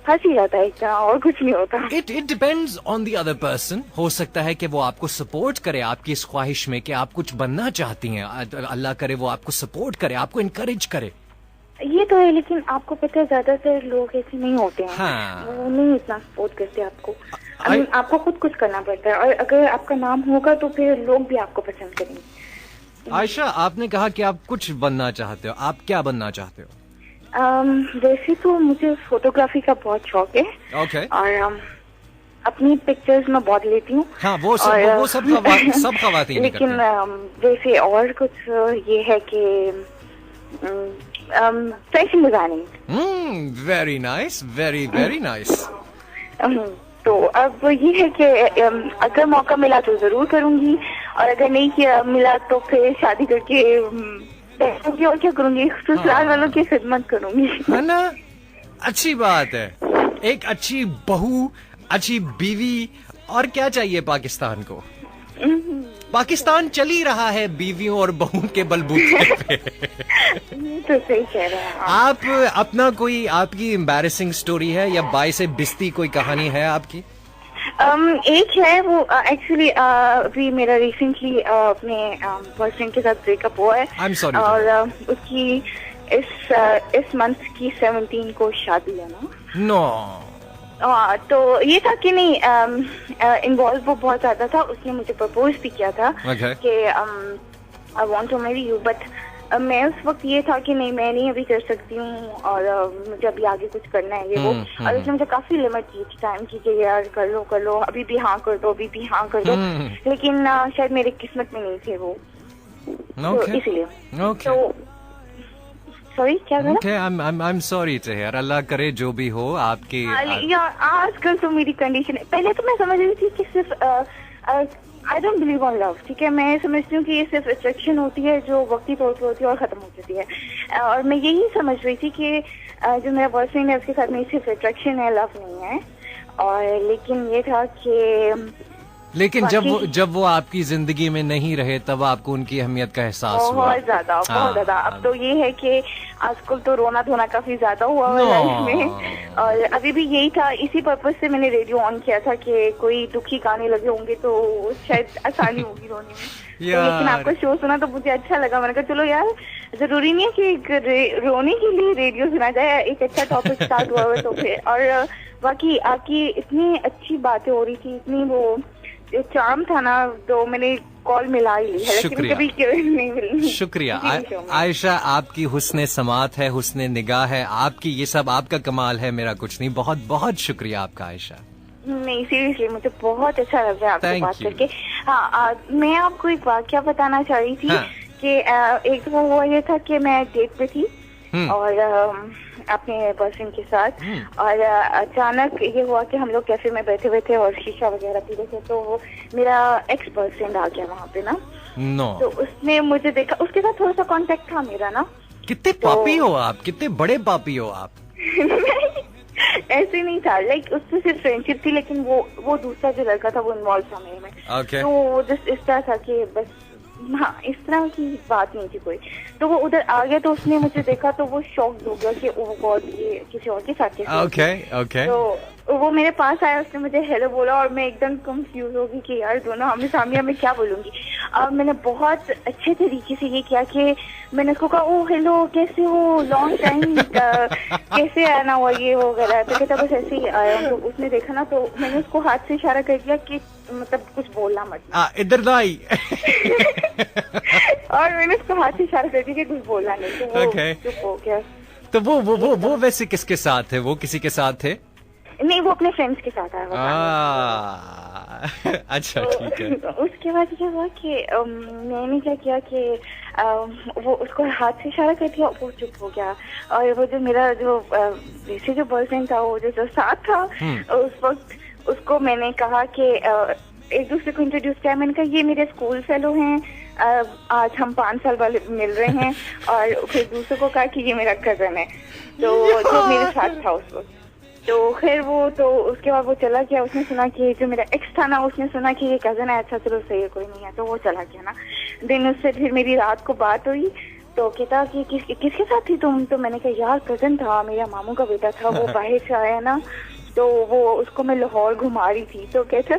फंस ही जाता है इतना, और कुछ नहीं होता। It depends on the other person. हो सकता है कि वो आपको सपोर्ट करे आपकी इस ख्वाहिश में कि आप कुछ बनना चाहती हैं, अल्लाह करे वो आपको सपोर्ट करे, आपको इनकरेज करे। ये तो है, लेकिन आपको पता है ज्यादातर लोग ऐसे नहीं होते हैं। हाँ। वो नहीं इतना सपोर्ट करते आपको। आपको खुद कुछ करना पड़ता है, और अगर आपका नाम होगा तो फिर लोग भी आपको पसंद करेंगे। आयशा, आपने कहा कि आप कुछ बनना चाहते हो, आप क्या बनना चाहते हो? वैसे तो मुझे फोटोग्राफी का बहुत शौक है। ओके। और अपनी पिक्चर्स मैं बहुत लेती हूँ। हाँ, वो सब खवातीन लेकिन वैसे और कुछ ये है कि fashion designing. Very nice, very very nice. तो अब ये है कि अगर मौका मिला तो जरूर करूंगी, और अगर नहीं मिला तो फिर शादी करके बैठूंगी, और क्या करूंगी, ससुराल वालों की खिदमत करूंगी। है ना, अच्छी बात है। एक अच्छी बहू, अच्छी बीवी, और क्या चाहिए पाकिस्तान को? पाकिस्तान चल ही रहा है बीवियों और बहू के बलबूते पे। ये तो सही कह रहे हैं आप अपना कोई आपकी एम्बैरेसिंग स्टोरी है या बाई से बिस्ती कोई कहानी है आपकी? एक है, वो एक्चुअली अभी मेरा रिसेंटली अपने बॉयफ्रेंड के साथ ब्रेकअप हुआ है। I'm sorry. और उसकी इस मंथ की 17 को शादी है ना। नो। तो ये था कि नहीं, इन्वॉल्व वो बहुत ज्यादा था। उसने मुझे प्रपोज भी किया था कि I want to marry you, but मैं उस वक्त ये था कि नहीं, मैं नहीं अभी कर सकती हूँ, और मुझे अभी आगे कुछ करना है ये वो। और उसने मुझे काफी लिमिट की थी टाइम की कि यार कर लो, अभी भी हाँ कर दो, अभी भी हाँ कर दो। लेकिन शायद मेरी किस्मत में नहीं थे वो, तो इसलिए। तो सॉरी, क्या कहा? Okay, I'm sorry to hear. अल्लाह करे जो भी हो आपके। आजकल तो मेरी कंडीशन, पहले तो मैं समझ रही थी कि सिर्फ I don't believe on love, ठीक है। मैं समझती हूँ कि ये सिर्फ अट्रैक्शन होती है जो वक्ती तौर पर होती है और खत्म हो जाती है। और मैं यही समझ रही थी कि जो मेरा बॉयफ्रेंड है उसके साथ मेरी सिर्फ अट्रैक्शन है, लव नहीं है। और लेकिन ये था कि जब वो आपकी जिंदगी में नहीं रहे तब आपको उनकी अहमियत का एहसास हुआ। बहुत ज्यादा। अब तो ये है कि आजकल तो रोना धोना काफी ज्यादा हुआ है लाइफ में। और अभी भी यही था, इसी पर्पज से मैंने रेडियो ऑन किया था कि कोई दुखी गाने लगे होंगे तो शायद आसानी होगी रोने में। तो लेकिन आपका शो सुना तो मुझे अच्छा लगा। मैंने कहा चलो यार, जरूरी नहीं है कि रोने के लिए रेडियो सुना जाए, एक अच्छा टॉपिक स्टार्ट हुआ है तो फिर। और बाकी आपकी इतनी अच्छी बातें हो रही थी, इतनी वो चार्म था ना, तो मैंने कॉल मिला ही ली है, लेकिन कभी नहीं मिली। शुक्रिया आयशा, आपकी हुस्ने समात है, हुस्ने निगाह है आपकी, ये सब आपका कमाल है, मेरा कुछ नहीं। बहुत बहुत शुक्रिया आपका आयशा। नहीं सीरियसली, मुझे बहुत अच्छा लग रहा है आपसे बात करके। हाँ, मैं आपको एक वाकया बताना चाह रही थी कि एक दफा हुआ ये था कि मैं डेट पे थी और अपने बॉयफ्रेंड के साथ, और अचानक ये हुआ कि हम लोग कैफे में बैठे हुए थे और शीशा वगैरह पी रहे थे, तो मेरा एक्स बॉयफ्रेंड आ गया वहाँ पे ना। तो उसने मुझे देखा, उसके साथ थोड़ा सा कांटेक्ट था मेरा ना। कितने पापी हो आप, कितने बड़े पापी हो आप। ऐसे नहीं था, लाइक उससे सिर्फ फ्रेंडशिप थी, लेकिन वो दूसरा जो लड़का था वो इन्वॉल्व था मेरे में। तो जस्ट इस तरह था कि बस, हाँ, इस तरह की बात नहीं थी कोई। तो वो उधर आ गया, तो उसने मुझे देखा तो वो शॉक हो गया कि ओह गॉड, ये किसी और के साथ ओके। तो वो मेरे पास आया, उसने मुझे हेलो बोला और मैं एकदम कंफ्यूज हो गई कि यार दोनों आमने सामने, मैं क्या बोलूंगी। अब मैंने बहुत अच्छे तरीके से ये किया कि मैंने उसको कहा, ओह हेलो, कैसे हो, लॉन्ग टाइम, कैसे आना हुआ, ये वो वगैरह। तो कहता बस ऐसे ही आया। तो उसने देखा ना, तो मैंने उसको हाथ से इशारा कर दिया कि मतलब कुछ बोलना मत, इधर दाई। और मैंने उसको हाथ से इशारा कर दिया कि कुछ बोलना नहीं, तो वो चुप हो गया। तो वो वैसे किसके साथ है? वो किसी के साथ थे? नहीं, वो अपने फ्रेंड्स के साथ आया। अच्छा, ठीक है। उसके बाद क्या हुआ कि मैंने क्या किया कि वो उसको हाथ से इशारा कर दिया, वो चुप हो गया। और वो जो मेरा जो वैसे जो बॉयफ्रेंड था, वो जो साथ था, उस वक्त उसको मैंने कहा कि एक दूसरे को इंट्रोड्यूस किया। मैंने कहा ये मेरे स्कूल फेलो हैं, आज हम 5 साल वाले मिल रहे हैं। और फिर दूसरे को कहा कि ये मेरा कजन है, तो जो मेरे साथ था उस वक्त। तो खैर वो तो उसके बाद वो चला गया। उसने सुना कि जो मेरा एक्स था ना, उसने सुना कि ये कजन है। अच्छा चलो सही है, कोई नहीं है, तो वो चला गया ना। दिन उससे फिर मेरी रात को बात हुई, तो कहता कि किसके साथ थी तुम? तो मैंने कहा यार कजन था, मेरा मामू का बेटा था, वो बाहर से आया ना, तो वो उसको मैं लाहौर घुमा रही थी। तो कहता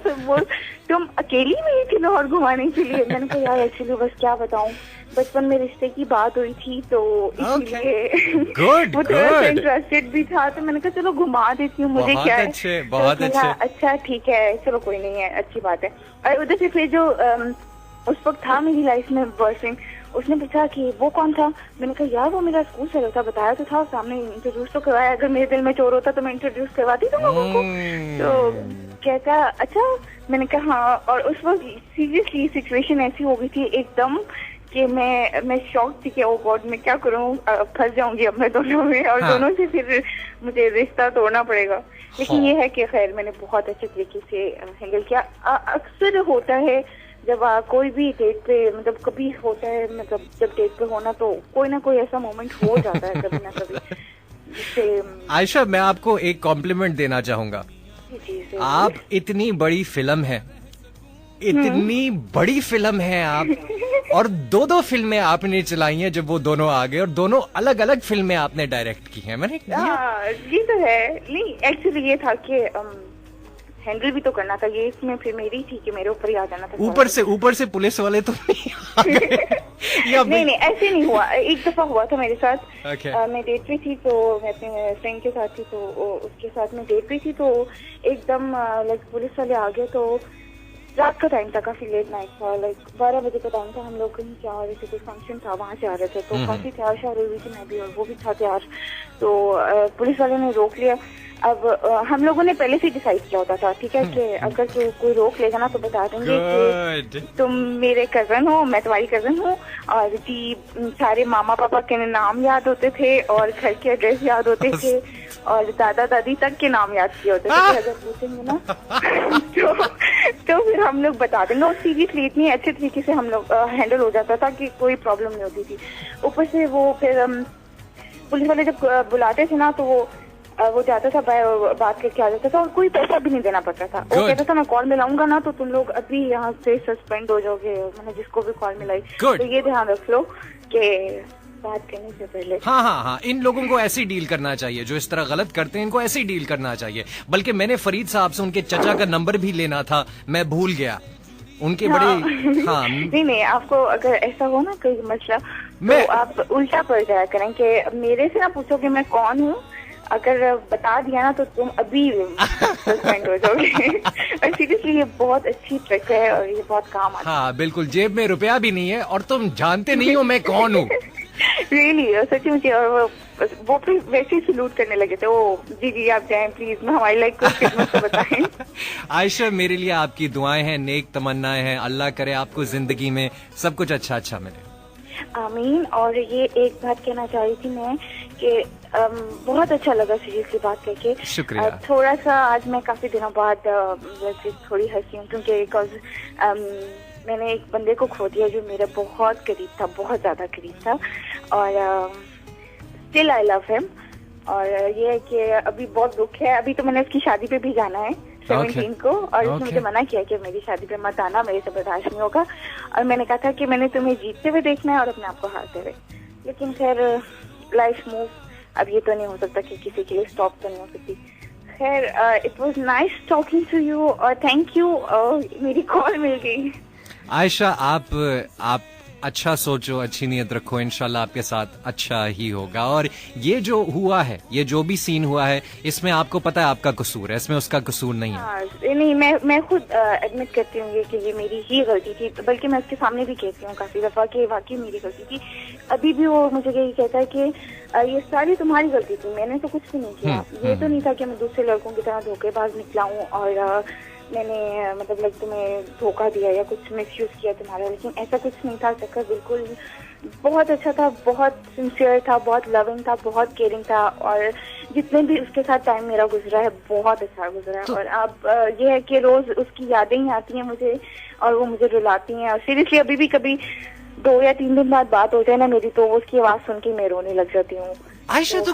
तुम अकेली में थी लाहौर घुमाने के लिए? मैंने कहा यार एक्चुअली बस क्या बताऊं, बचपन में रिश्ते की बात हुई थी, तो इसलिए वो थोड़ा सा इंटरेस्टेड भी था, तो मैंने कहा चलो घुमा देती हूँ, मुझे क्या है। बहुत अच्छे। अच्छा ठीक है, चलो कोई नहीं है, अच्छी बात है। और उधर से फिर जो उस वक्त था मेरी लाइफ में बॉयफ्रेंड, उसने पूछा कि वो कौन था? मैंने कहा यार वो मेरा स्कूल से था, बताया तो था, सामने इंट्रोड्यूस तो करवाया। अगर मेरे दिल में चोर होता तो मैं इंट्रोड्यूस करवाती तुम लोगों को। तो कहता अच्छा। मैंने कहा हाँ। और उस वक्त सीरियसली सिचुएशन ऐसी हो गई थी एकदम कि मैं शॉक थी कि ओ गॉड मैं क्या करूं, फंस जाऊंगी अब मैं दोनों में, और दोनों से फिर मुझे रिश्ता तोड़ना पड़ेगा। लेकिन ये है कि खैर मैंने बहुत अच्छे तरीके से हैंडल किया। अक्सर होता है जब कोई भी डेट पे, मतलब कभी होता है, मतलब जब डेट पे होना तो कोई ना कोई ऐसा मोमेंट हो जाता है कभी ना कभी जिससे। आयशा, मैं आपको एक कॉम्प्लीमेंट देना चाहूंगा। आप इतनी बड़ी फिल्म है, इतनी बड़ी फिल्म है आप, और 2 फिल्में आपने चलाई हैं जब वो दोनों आ गए, और दोनों अलग अलग फिल्में आपने डायरेक्ट की हैं। मैंने ये तो है। नहीं एक्चुअली ये था कि हैंडल भी तो करना था, ये इसमें फिर मेरी थी कि मेरे ऊपर ही आ जाना था। ऊपर से पुलिस वाले तो नहीं आ गए। नहीं ऐसे नहीं हुआ। एक दफा हुआ था मेरे साथ। मैं डेट पे थी, तो मैं अपने फ्रेंड के साथ थी, तो उसके साथ मैं डेट पे थी, तो एकदम लाइक पुलिस वाले आ गए। तो रात का टाइम था, काफी लेट नाइट था, लाइक 12 बजे का टाइम था। हम लोग कहीं से आ रहे थे, कोई फंक्शन था, वहाँ से आ रहे थे, तो काफी तैयार शार हुई थी मैं भी, और वो भी था तैयार। तो पुलिस वाले ने रोक लिया। अब हम लोगों ने पहले से डिसाइड किया होता था, ठीक है, कि अगर कोई रोक लेगा ना तो बता देंगे कि तुम मेरे कजन हो, मैं तुम्हारी कजन हूँ। और जी सारे मामा पापा के नाम याद होते थे, और घर के एड्रेस याद होते थे, और दादा दादी तक के नाम याद किए होते थे। अगर पूछेंगे ना तो फिर हम लोग बता देंगे। और सीरियसली इतनी अच्छे तरीके से हम लोग हैंडल हो जाता था कि कोई प्रॉब्लम नहीं होती थी। ऊपर से वो फिर पुलिस वाले जब बुलाते थे ना, तो वो जाता था, बात करके आ जाता था, और कोई पैसा भी नहीं देना पड़ता था। वो कहता था मैं कॉल मिलाऊंगा ना तो तुम लोग अभी यहाँ से सस्पेंड हो जाओगे, मैंने जिसको भी कॉल मिलाई। तो ये ध्यान रख लो कि बात करने से पहले। हाँ, इन लोगों को ऐसे डील करना चाहिए, जो इस तरह गलत करते हैं इनको ऐसे ही डील करना चाहिए। बल्कि मैंने फरीद साहब से उनके चचा का नंबर भी लेना था, मैं भूल गया। उनके बड़े नहीं, आपको अगर ऐसा हो ना कोई मसला, तो आप उल्टा पड़ जाया करें कि मेरे से ना पूछो कि मैं कौन हूँ। अगर बता दिया ना तो तुम अभी सस्पेंड हो जाओगे। और सीरियसली ये बहुत अच्छी ट्रिक है, और ये बहुत काम आता है। हाँ बिल्कुल, जेब में रुपया भी नहीं है और तुम जानते नहीं हो मैं कौन हूँ। रियली सच्ची मुझे। और वो फिर वैसे ही सलूट करने लगे थे। ओ जी आप जाएं प्लीज, मैं हमारी लाइफ को खिदमत से बताएं। आयशा, मेरे लिए आपकी दुआएं हैं, नेक तमन्नाएं हैं, अल्लाह करे आपको जिंदगी में सब कुछ अच्छा अच्छा मिले। आमीन। और ये एक बात कहना चाह रही थी मैं कि बहुत अच्छा लगा सीरियसली बात करके। शुक्रिया। थोड़ा सा आज मैं काफी दिनों बाद वैसे थोड़ी हंसी हूँ, क्योंकि मैंने एक बंदे को खो दिया जो मेरा बहुत करीब था, बहुत ज्यादा करीब था, और स्टिल आई लव हिम। और ये है कि अभी बहुत दुख है। अभी तो मैंने उसकी शादी पे भी जाना है 17 को, और उसने मुझे मना किया कि मेरी शादी पे मत आना, मेरे से बर्दाश्त नहीं होगा। और मैंने कहा था कि मैंने तुम्हें जीतते हुए देखना है और अपने आप को हारते हुए। लेकिन खैर लाइफ मूव, अब ये तो नहीं हो सकता कि किसी के लिए स्टॉप तो नहीं हो सकती। खैर it was nice talking to you, और थैंक यू, मेरी कॉल मिल गई। आयशा, आप अच्छा सोचो, अच्छी नीयत रखो, इंशाल्लाह आपके साथ अच्छा ही होगा। और ये जो हुआ है, ये जो भी सीन हुआ है, इसमें आपको पता है आपका कसूर है, इसमें उसका कसूर नहीं है। हाँ, नहीं, मैं खुद एडमिट करती हूँ कि ये मेरी ही गलती थी, बल्कि मैं उसके सामने भी कहती हूँ काफी दफा कि वाकई मेरी गलती थी। अभी भी वो मुझे यही कहता है कि ये सारी तुम्हारी गलती थी, मैंने तो कुछ भी नहीं किया। ये तो नहीं था कि मैं दूसरे लड़कों की तरह धोखेबाज निकला हूँ और मैंने मतलब लाइक तुम्हें धोखा दिया या कुछ मिसयूज किया तुम्हारा, लेकिन ऐसा कुछ नहीं था। चक्कर बिल्कुल बहुत अच्छा था, बहुत सिंसियर था, बहुत लविंग था, बहुत केयरिंग था, और जितने भी उसके साथ टाइम मेरा गुजरा है बहुत अच्छा गुजरा है। और अब ये है कि रोज उसकी यादें ही आती हैं मुझे और वो मुझे रुलाती हैं। और सीरियसली अभी भी कभी 2 या 3 दिन बाद बात हो जाए ना मेरी, तो उसकी आवाज सुन के मैं रोने लग जाती हूँ। आयशा, तो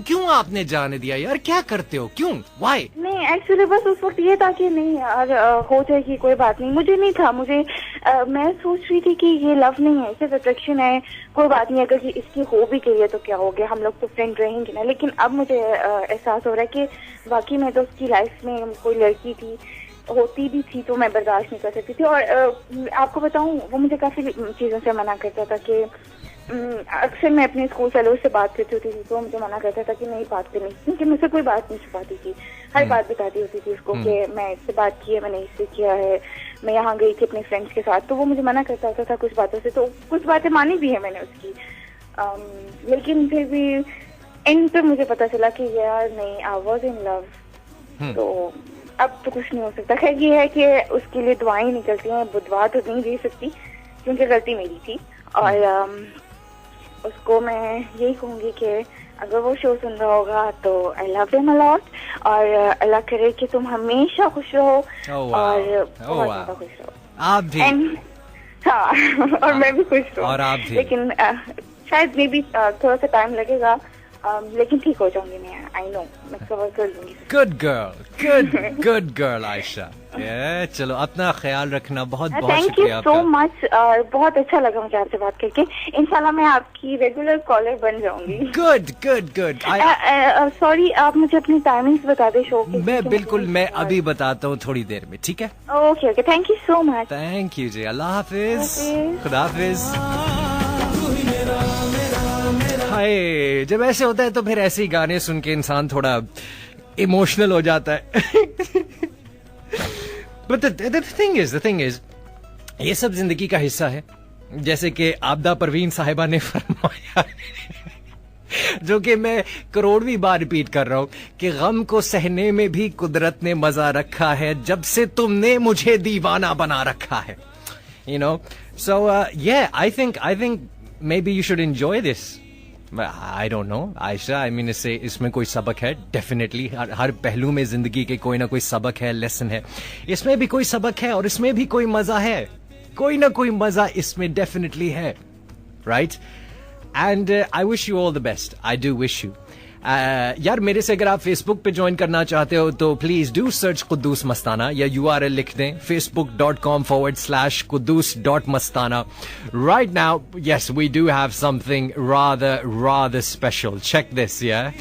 क्यों आपने जाने दिया यार? क्या करते हो, क्यों, व्हाई? नहीं, एक्चुअली बस उस वक्त ये था कि नहीं यार हो जाएगी, कोई बात नहीं। मुझे नहीं था, मैं सोच रही थी कि ये लव नहीं है, सिर्फ अट्रैक्शन है, कोई बात नहीं, अगर इसकी हो भी गई है तो क्या हो गया, हम लोग तो फ्रेंड रहेंगे ना। लेकिन अब मुझे एहसास हो रहा है कि वाकई में तो उसकी लाइफ में कोई लड़की थी, होती भी थी तो मैं बर्दाश्त नहीं कर सकती थी। और आपको बताऊं, वो मुझे काफी चीजों से मना करता था कि अक्सर मैं अपने स्कूल फेलो से बात करती होती थी तो मुझे मना करता था कि नहीं बात करनी, क्योंकि मुझसे कोई बात नहीं छुपाती थी, हर बात बताती होती थी उसको कि मैं इससे बात की है, मैंने इससे किया है, मैं यहाँ गई थी अपने फ्रेंड्स के साथ। तो वो मुझे मना करता होता था कुछ बातों से, तो कुछ बातें मानी भी है मैंने उसकी, लेकिन फिर भी एंड पे मुझे पता चला कि यार नहीं, आई वाज इन लव। तो अब तो कुछ नहीं हो सकता। खैर ये है कि उसके लिए दुआएं निकलती हैं, बुधवार तो नहीं दे सकती क्योंकि गलती मेरी थी। और उसको मैं यही कहूंगी कि अगर वो शो सुन रहा होगा तो I love him a lot, और अल्लाह करे कि तुम हमेशा खुश रहो और बहुत ज्यादा खुश रहो। आप भी। हाँ, और मैं भी खुश रहूं। और आप भी। लेकिन शायद मे भी थोड़ा सा टाइम लगेगा, लेकिन ठीक हो जाऊंगी मैं, आई नो, मैं कवर कर लूंगी। Good girl Ayesha. चलो अपना ख्याल रखना, बहुत बहुत थैंक यू सो मच, बहुत अच्छा लगा मुझे आपसे बात करके। इंशाल्लाह मैं आपकी रेगुलर कॉलर बन जाऊंगी। गुड। सॉरी, आप मुझे अपनी टाइमिंग्स बता दें शो की। मैं अभी बताता हूँ थोड़ी देर में, ठीक है? Okay, thank you so much. Thank you जी, अल्लाह हाफिज, खुदा हाफिज। हाय, जब ऐसे होता है तो फिर ऐसे ही गाने सुन के इंसान थोड़ा इमोशनल हो जाता है। But the thing is, ये सब जिंदगी का हिस्सा है, जैसे कि आबदा परवीन साहिबा ने फरमाया, जो कि मैं करोड़वीं बार रिपीट कर रहा हूं, कि गम को सहने में भी कुदरत ने मजा रखा है, जब से तुमने मुझे दीवाना बना रखा है, you know. So yeah, I think maybe you should enjoy this. I don't know, Ayesha, I mean इसमें कोई सबक है, डेफिनेटली हर पहलू में जिंदगी के कोई ना कोई सबक है, लेसन है। इसमें भी कोई सबक है और इसमें भी कोई मजा है, कोई ना कोई मजा इसमें डेफिनेटली है, right? And I wish you all the best, I do wish you. यार मेरे से अगर आप फेसबुक पे ज्वाइन करना चाहते हो तो please do search Quddus Mastana, या URL लिख दें facebook.com/kuddus.mastana. Right now, yes, we do have something rather special. Check this, yeah?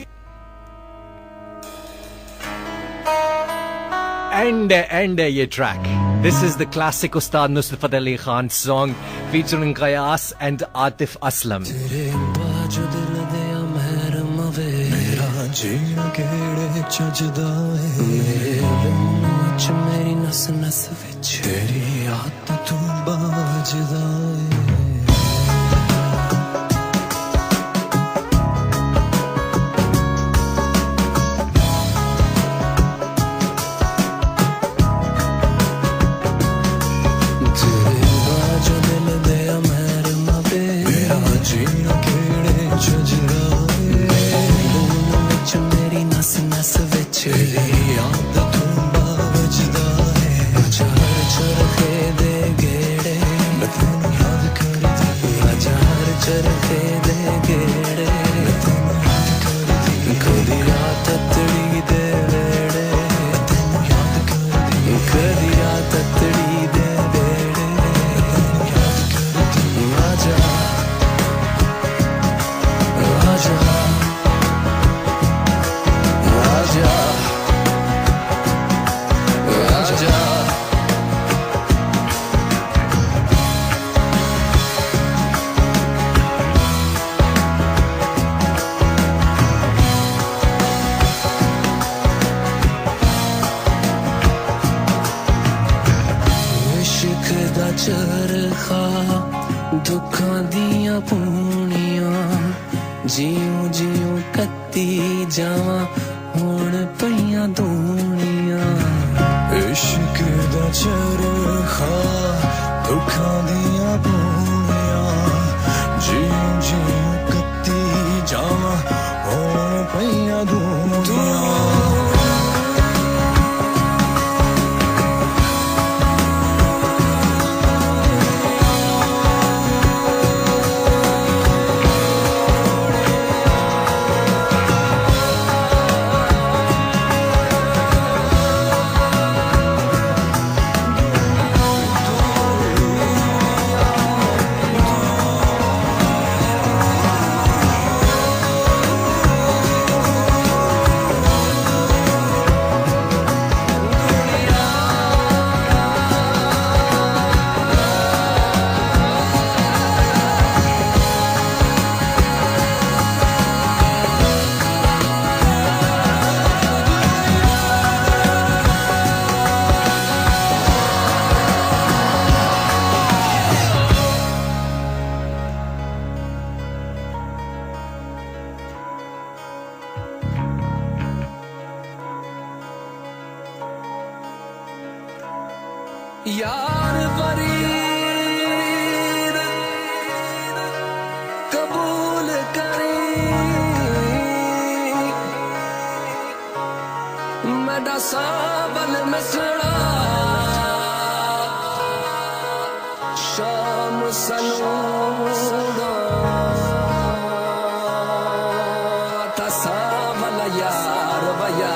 And ye track. This is the classic Ustad Nusrat Ali Khan song featuring Qiyas and Atif Aslam. जीना केड़े चजदा है मेरे विच मेरी नस नस विच तेरी याद तू बाजदा है। तेरे बाजो दिल दे अमर मवे मेरा जीना केड़े चजदा मेरी नस नस विच याद तू बाजदा है। चार चरखे दे गेड़े मैं तेनू याद करदी, चार चरखे दे गेड़े मैं तेनू याद करदी, कदी रात तड़ी दे वेड़े मैं तेनू याद करदी, कदी रात तड़ी दे वेड़े मैं तेनू याद करदी। आजा आजा चरखा दुखां दियां पूनियां जियों जियों कत्ती जावां हुण पईयां दूनियां इश्क दा चरखा दुखां दियां पूनियां जियों जियों कत्ती जावां हुण पईयां दूनियां यार फरीद कबूल करी मेरा सावल मसड़ा शाम सनूड़ा था सावल यार वया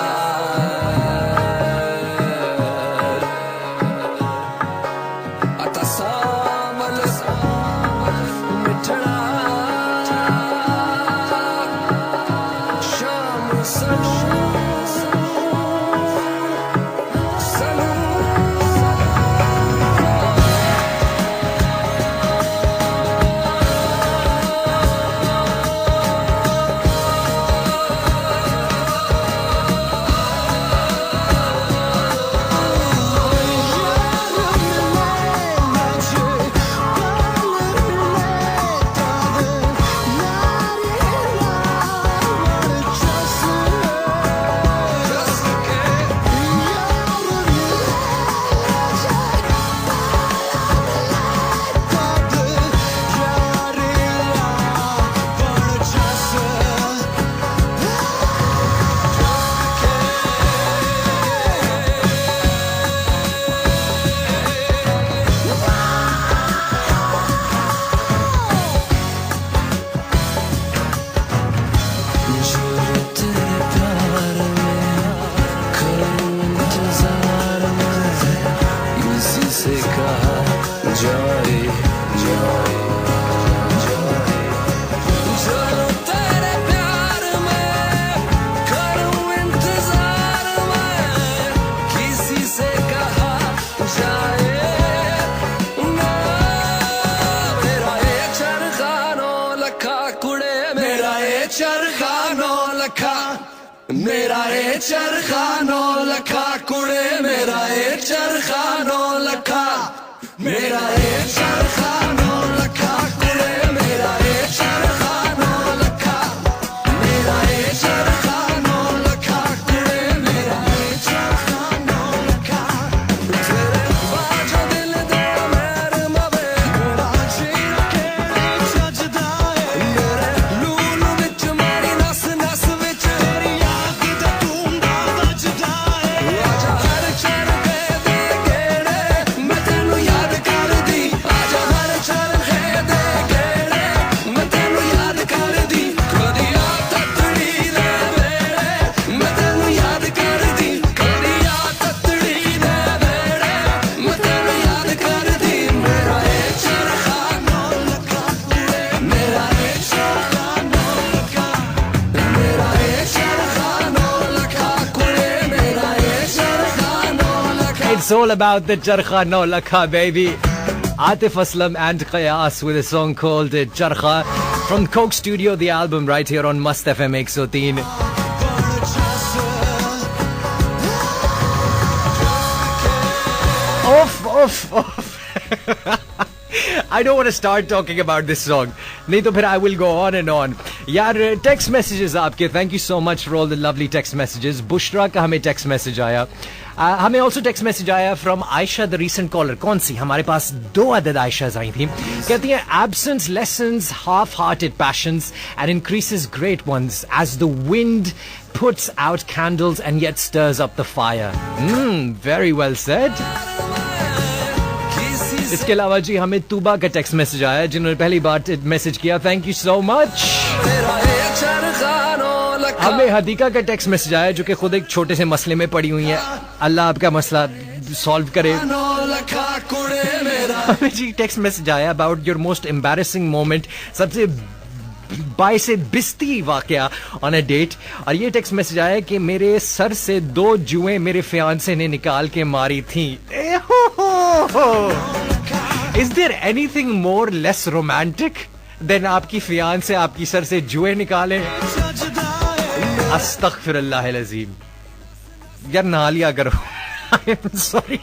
मेरा ए चरखा नौ लखा कुड़े मेरा ए चरखा नौ लखा मेरा ए चरखा नौ लखा कुड़े मेरा ए चरखा नौ लखा मेरा ए चरखा नौ लखा कुड़े मेरा ए चरखा नौ लखा तेरे बाजो दिल दे मेर मवे मेरा जीना केड़ी सजदा है मेरे लून विच मारी नस नस विच तेरी याद दा तूंबा बजदा है आजा हर चरखे दे गेड़े मैं तेनू याद करदी आजा हर चरखे दे गेड़े मैं तेनू याद करदी कदी आ ततड़ी दे वेड़े मैं तेनू याद करदी कदी आ ततड़ी दे वेड़े मैं तेनू याद करदी मेरा ए चरखा नौ लखा कुड़े मेरा ए चरखा नौ लखा मेरा ए चरखा नौ लखा कुड़े मेरा ए चरखा नौ लखा It's all about the Charkha No Lakha, baby. Atif Aslam and Qiyas with a song called Charkha from Coke Studio, the album right here on Mast FM 103. Off. I don't want to start talking about this song. नहीं तो फिर I will go on and on. यार text messages आपके, thank you so much for all the lovely text messages. Bushra का हमें text message आया. हमें also text message आया from Aisha the recent caller. कौन सी? हमारे पास 2 अदद आयशाज आई थी. कहती हैं absence lessens half-hearted passions and increases great ones as the wind puts out candles and yet stirs up the fire. Very well said. इसके अलावा जी हमें तूबा का टेक्स्ट मैसेज आया जिन्होंने पहली बार मैसेज किया. Thank you so much. हमें हदीका का टेक्स्ट मैसेज आया जो कि खुद एक छोटे से मसले में पड़ी हुई है. अल्लाह आपका मसला सॉल्व करे. हमें जी टेक्स्ट मैसेज आया about your most embarrassing moment, सबसे बाइसे बिस्ती वाकया ऑन अ डेट. और ये टेक्स्ट मैसेज आया कि मेरे सर से 2 जुएं मेरे फियांसे ने निकाल के मारी थी. Is there anything more less romantic than आपकी फियांसे आपकी सर से जुए निकाले? अस्तगफिरुल्लाह अज़ीम. यार ना लिया करो. I'm sorry.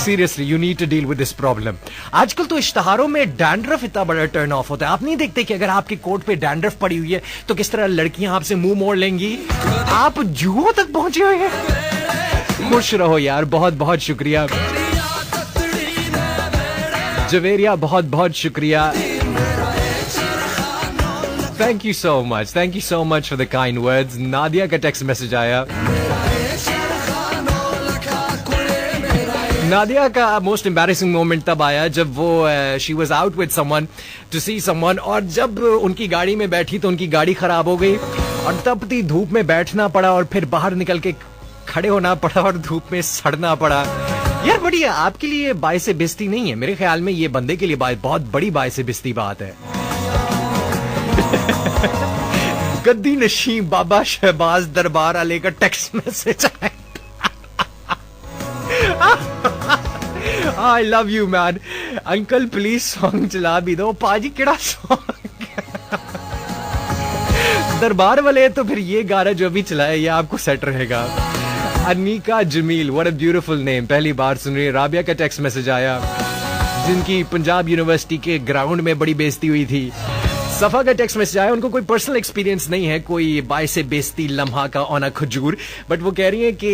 Seriously, you need to deal with this problem. आजकल तो इश्तहारों में डैंड्रफ इतना बड़ा टर्न ऑफ होता है. आप नहीं देखते कि अगर आपके कोट पे डैंड्रफ पड़ी हुई है तो किस तरह लड़कियां आपसे मुंह मोड़ लेंगी. आप जुओं तक पहुंचे हुए हैं. खुश रहो यार. बहुत बहुत शुक्रिया जवेरिया, बहुत बहुत शुक्रिया. Thank you so much for the kind words. Nadia का टेक्स्ट मैसेज आया. नादिया का मोस्ट एम्बैरेसिंग मोमेंट तब आया जब वो she was out with someone to see someone, और जब उनकी गाड़ी में बैठी तो उनकी गाड़ी खराब हो गई और तपती धूप में बैठना पड़ा और फिर बाहर निकल के खड़े होना पड़ा और धूप में सड़ना पड़ा. यार बड़ी आपके लिए बाइसे बेइज्जती नहीं है. मेरे ख्याल में ये बंदे के लिए बहुत बड़ी बाइसे बेइज्जती बात है. गद्दी नशीं बाबा शहबाज दरबार आले का टेक्स्ट मैसेज आया. I love you man. Uncle please song चला भी दो. पाजी केड़ा सॉन्ग? दरबार वाले तो फिर ये गाना जो अभी चलाया ये आपको सेट रहेगा. Anika Jamil, what a beautiful name. पहली बार सुन रही. राबिया का टेक्स्ट मैसेज आया जिनकी पंजाब यूनिवर्सिटी के ग्राउंड में बड़ी बेइज्जती हुई थी. सफा का टेक्स्ट मैसेज आया. उनको कोई पर्सनल एक्सपीरियंस नहीं है कोई बाइसे बेइज्जती लम्हा का ऑन अ खजूर, बट वो कह रही है कि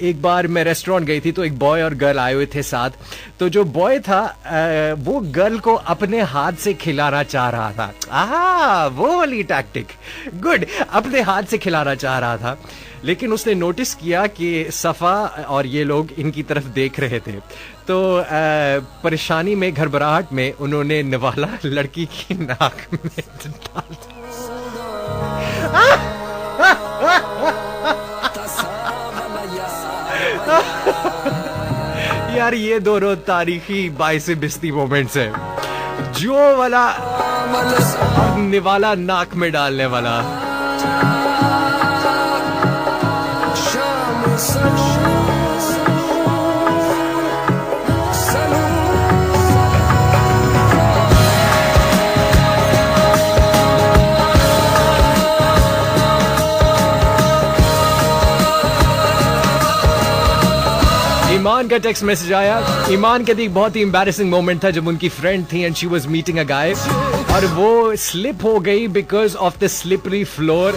एक बार मैं रेस्टोरेंट गई थी तो एक बॉय और गर्ल आए हुए थे साथ. तो जो बॉय था वो गर्ल को अपने हाथ से खिलाना चाह रहा था. वो वाली टैक्टिक गुड. अपने हाथ से खिलाना चाह रहा था लेकिन उसने नोटिस किया कि सफा और ये लोग इनकी तरफ देख रहे थे तो परेशानी में घबराहट में उन्होंने निवाला लड़की की नाक में डाल यार ये दोनों तारीखी बाइसे बिस्ती मोमेंट्स है. जो वाला निवाला नाक में डालने वाला. ईमान का टेक्स्ट मैसेज आया. ईमान कहती बहुत ही एम्बैरेसिंग मोमेंट था जब उनकी फ्रेंड थी and she was meeting a guy और वो स्लिप हो गई because of the slippery floor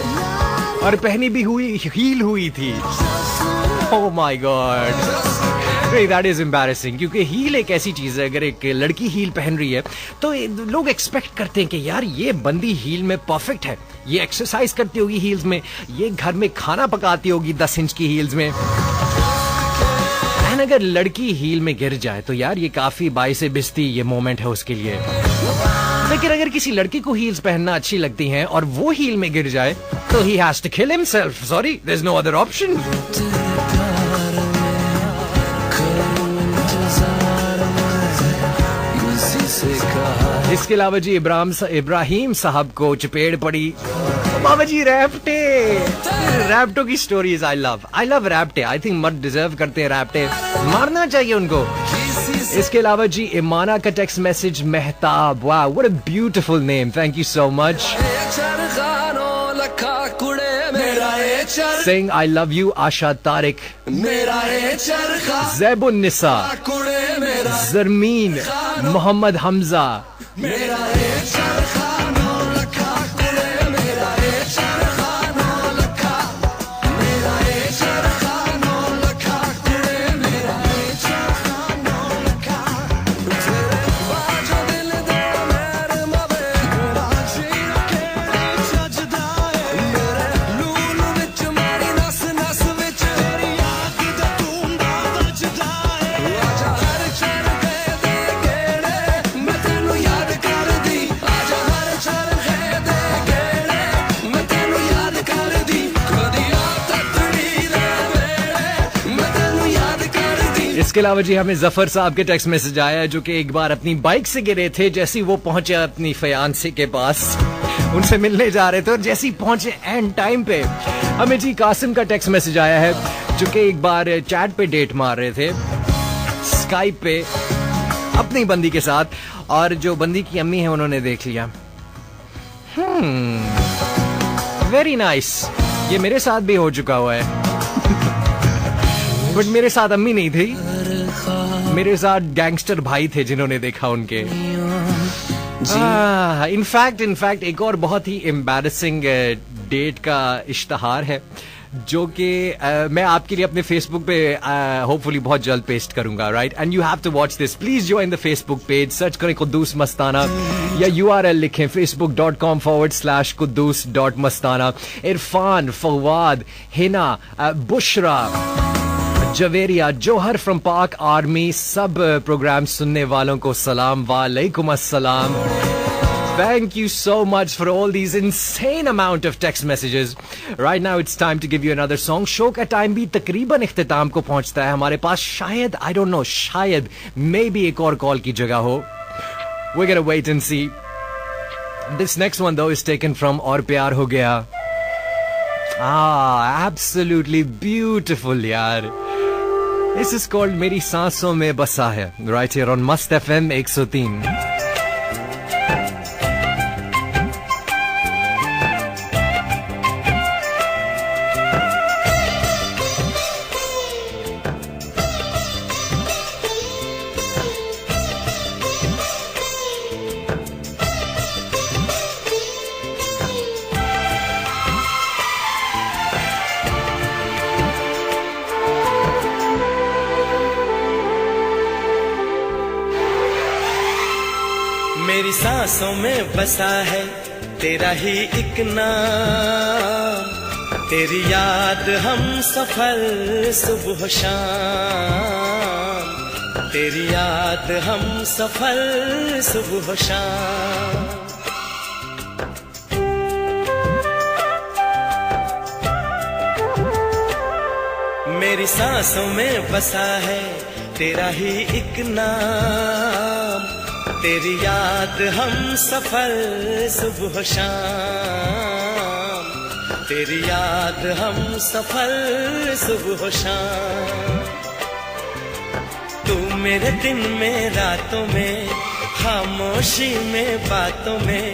और पहनी भी हुई हील हुई थी. Oh my god, that is embarrassing. क्योंकि हील एक ऐसी चीज है, अगर एक लड़की हील पहन रही है तो लोग एक्सपेक्ट करते हैं कि यार ये बंदी हील में परफेक्ट है, ये एक्सरसाइज करती होगी हील्स में, ये घर में खाना पकाती होगी 10 इंच की हील्स में. अगर लड़की हील में गिर जाए तो यार ये काफी बाइसे बिस्ती ये मोमेंट है उसके लिए. लेकिन अगर किसी लड़की को हील्स पहनना अच्छी लगती हैं और वो हील में गिर जाए तो he has to kill himself. Sorry, there is no other option. इसके अलावा जी इब्राहिम साहब को चपेट पड़ी. बाबा जी रैप्टो की स्टोरीज आई लव रैप्टे. आई थिंक मर्द डिजर्व करते हैं रैप्टे, मारना चाहिए उनको. इसके अलावा जी इमाना का टेक्स्ट मैसेज मेहताब. वाह, what a beautiful name. Thank you so much. Saying I love you Asha Tariq, Zebun Nisa, Zarmeen, Muhammad Hamza. इसके अलावा जी हमें जफर साहब के टेक्स्ट मैसेज आया है जो कि एक बार अपनी बाइक से गिरे थे, जैसे वो पहुंचे अपनी फियांसे के पास, उनसे मिलने जा रहे थे और जैसे ही पहुंचे एंड टाइम पे हमें जी कासिम का टेक्स्ट मैसेज आया है जो कि एक बार चैट पे डेट मार रहे थे स्काइप पे अपनी बंदी के साथ, और जो बंदी की अम्मी है उन्होंने देख लिया। वेरी नाइस, ये मेरे साथ भी हो चुका हुआ है बट मेरे साथ अम्मी नहीं थी, मेरे साथ गैंगस्टर भाई थे जिन्होंने देखा उनके। इनफैक्ट एक और बहुत ही एम्बैरेसिंग डेट का इश्तहार है जो कि मैं आपके लिए अपने फेसबुक पे होपफुली बहुत जल्द पेस्ट करूंगा, right? And you have to watch this. Please join the Facebook page, search करें कुद्दूस मस्ताना या URL लिखें facebook.com/kuddus.mastana। Irfan, Fawad, Hina, Bushra, Javeria, Johar from Pak army, सब प्रोग्राम सुनने वालों को सलाम, वालेकुम अस्सलाम। Thank you so much for all these insane amount of text messages. Right now it's time to give you another song. Show का टाइम भी तकरीबन इख्तिताम को पहुंचता है हमारे पास, शायद I don't know, शायद maybe एक और कॉल की जगह हो। We're gonna wait and see. This next one though is taken from और प्यार हो गया। Absolutely beautiful यार। This is called मेरी सांसों में बसा है, right here on Must FM 103। मेरी सांसों में बसा है तेरा ही एक नाम, तेरी याद हम सफर सुबह शाम, तेरी याद हम सफर सुबह शाम। मेरी सांसों में बसा है तेरा ही एक नाम, तेरी याद हम सफर सुबह शाम, तेरी याद हम सफर सुबह शाम। तू मेरे दिन में रातों में, खामोशी में बातों में,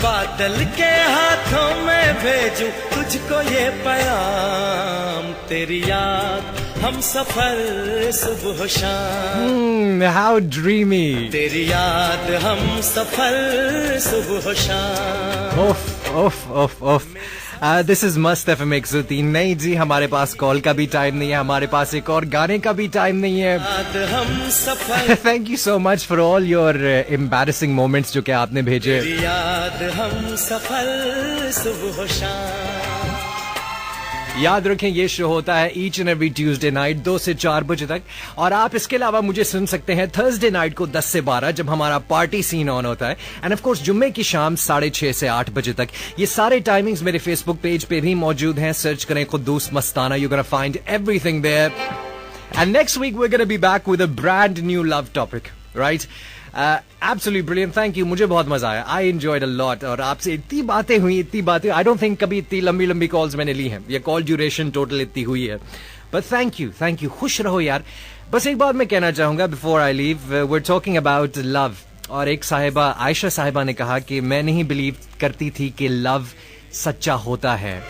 बादल के हाथों में भेजूं तुझको ये पैगाम, तेरी याद हम सफर सुबह शाम। How dreamy. तेरी याद हम सफर सुबह शाम। ओफ दिस इज मस्त FM 103। नहीं जी, हमारे पास कॉल का भी टाइम नहीं है, हमारे पास एक और गाने का भी टाइम नहीं है। याद हम सफर। Thank you so much for all your embarrassing moments जो कि आपने भेजे। तेरी याद हम सफर सुबह शाम। याद रखें ये शो होता है each and every Tuesday night 2 से 4 बजे तक, और आप इसके अलावा मुझे सुन सकते हैं थर्सडे नाइट को 10 से 12 जब हमारा पार्टी सीन ऑन होता है, एंड ऑफ कोर्स जुम्मे की शाम 6:30 से 8 बजे तक। ये सारे टाइमिंग्स मेरे फेसबुक पेज पे भी मौजूद हैं, सर्च करें Kuddus Mastana, you gonna find everything there. And next week we are gonna be back with a brand new love topic, right? Absolutely brilliant, thank you, मुझे बहुत मजा आया, I enjoyed a lot, और आपसे इतनी बातें हुई, I don't think कभी इतनी लंबी कॉल्स मैंने ली हैं, ये कॉल ड्यूरेशन टोटल इतनी हुई है, but thank you, खुश रहो यार। बस एक बात मैं कहना चाहूंगा before I leave, we're talking about love, और एक साहिबा आयशा साहिबा ने कहा कि मैं नहीं बिलीव करती थी कि लव सच्चा होता है,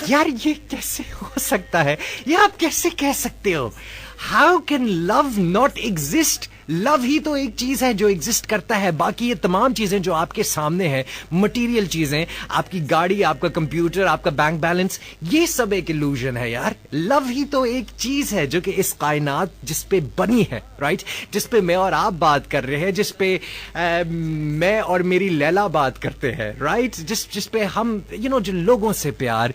यार ये कैसे हो सकता है? ये आप कैसे कह सकते हो? How can love not exist? Love ही तो एक चीज है जो एग्जिस्ट करता है। बाकी ये तमाम चीजें जो आपके सामने हैं, मटेरियल चीजें, आपकी गाड़ी, आपका कंप्यूटर, आपका बैंक बैलेंस, ये सब एक इल्यूजन है यार। लव ही तो एक चीज है जो कि इस कायनात जिस पे बनी है, राइट? जिस पे मैं और आप बात कर रहे हैं, जिस पे मैं और मेरी लैला बात करते हैं, राइट? जिस पे हम जो लोगों से प्यार,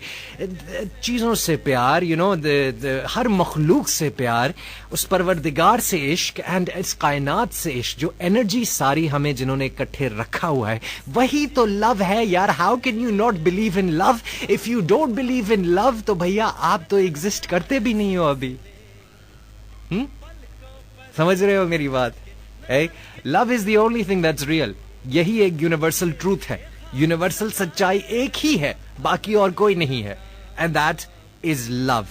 चीजों से प्यार, हर मखलूक से प्यार, उस परवरदिगार से इश्क एंड इस कायनात से इश्क, जो एनर्जी सारी हमें जिन्होंने इकट्ठे रखा हुआ है, वही तो लव है यार। How can you not believe in love? If you don't believe in love तो भैया आप तो एग्जिस्ट करते भी नहीं हो अभी। समझ रहे हो मेरी बात? Love is the only thing that's real. यही एक यूनिवर्सल ट्रूथ है, यूनिवर्सल सच्चाई एक ही है, बाकी और कोई नहीं है, and that is love.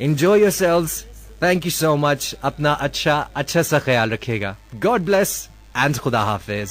Enjoy yourselves. Thank you so much. अपना अच्छा सा ख्याल रखिएगा। गॉड ब्लेस एंड खुदा हाफिज।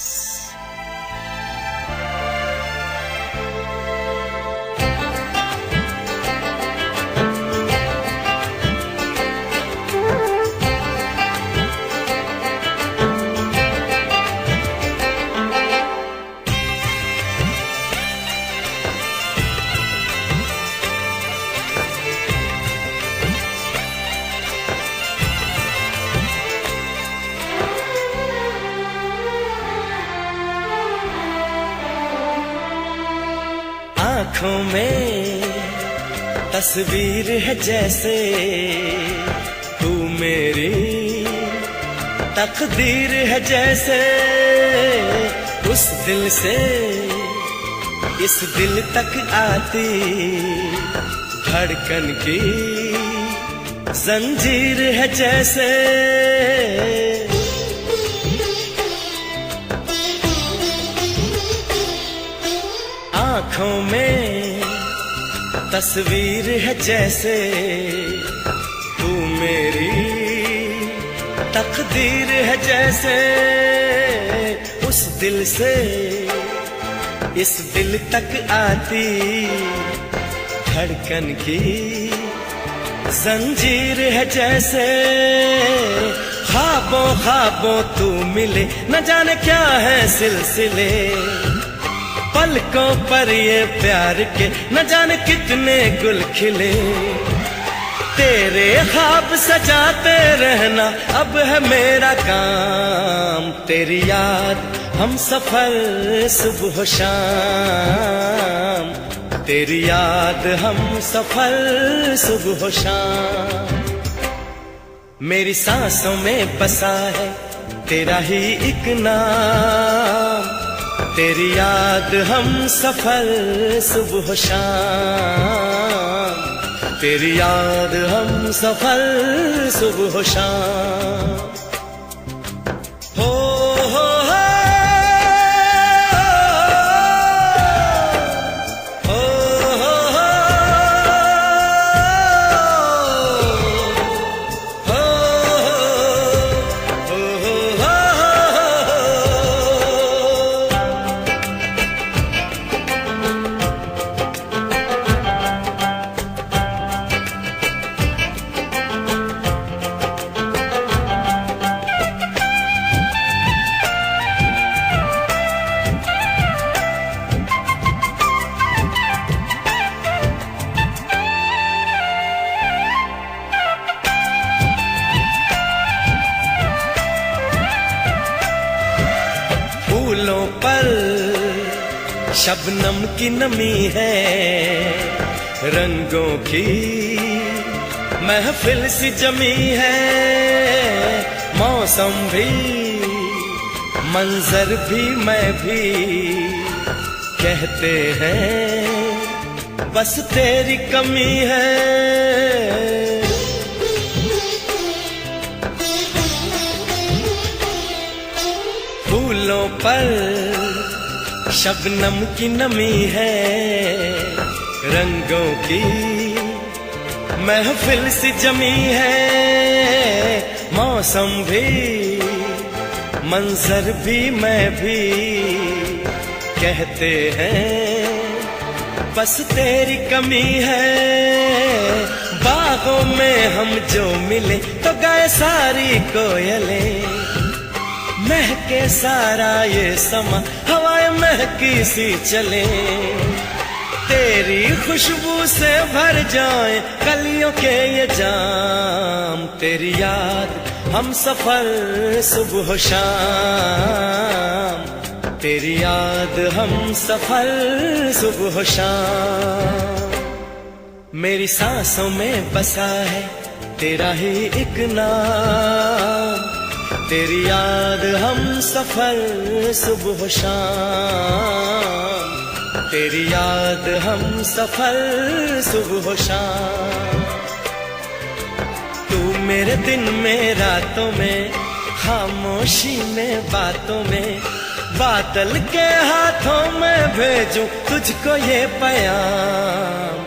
आँखों में तस्वीर है जैसे तू मेरी तकदीर है जैसे, उस दिल से इस दिल तक आती धड़कन की जंजीर है जैसे। आँखों में तस्वीर है जैसे तू मेरी तकदीर है जैसे, उस दिल से इस दिल तक आती धड़कन की जंजीर है जैसे। ख्वाबों ख्वाबों तू मिले, न जाने क्या है सिलसिले, पलकों पर ये प्यार के न जाने कितने गुल खिले। तेरे ख्वाब सजाते रहना अब है मेरा काम, तेरी याद हम सफर सुबह शाम, तेरी याद हम सफर सुबह शाम। मेरी सांसों में बसा है तेरा ही एक नाम, तेरी याद हम सफर सुबह शाम, तेरी याद हम सफर सुबह शाम। हो हो हो फूलों पर शबनम की नमी है, रंगों की महफिल सी जमी है, मौसम भी मंजर भी मैं भी कहते हैं बस तेरी कमी है। फूलों पर शबनम की नमी है, रंगों की महफिल सी जमी है, मौसम भी मंजर भी मैं भी कहते हैं बस तेरी कमी है। बागों में हम जो मिले तो गाए सारी कोयलें, महके सारा ये समा हवाएं महकी सी चले। तेरी खुशबू से भर जाए कलियों के ये जाम, तेरी याद हम सफर सुबह शाम, तेरी याद हम सफर सुबह शाम। मेरी सांसों में बसा है तेरा ही एक नाम, तेरी याद हम सफर सुबह शाम, तेरी याद हम सफर सुबह शाम। तू मेरे दिन में रातों में, खामोशी में बातों में, बादल के हाथों में भेजूं तुझको ये पैगाम।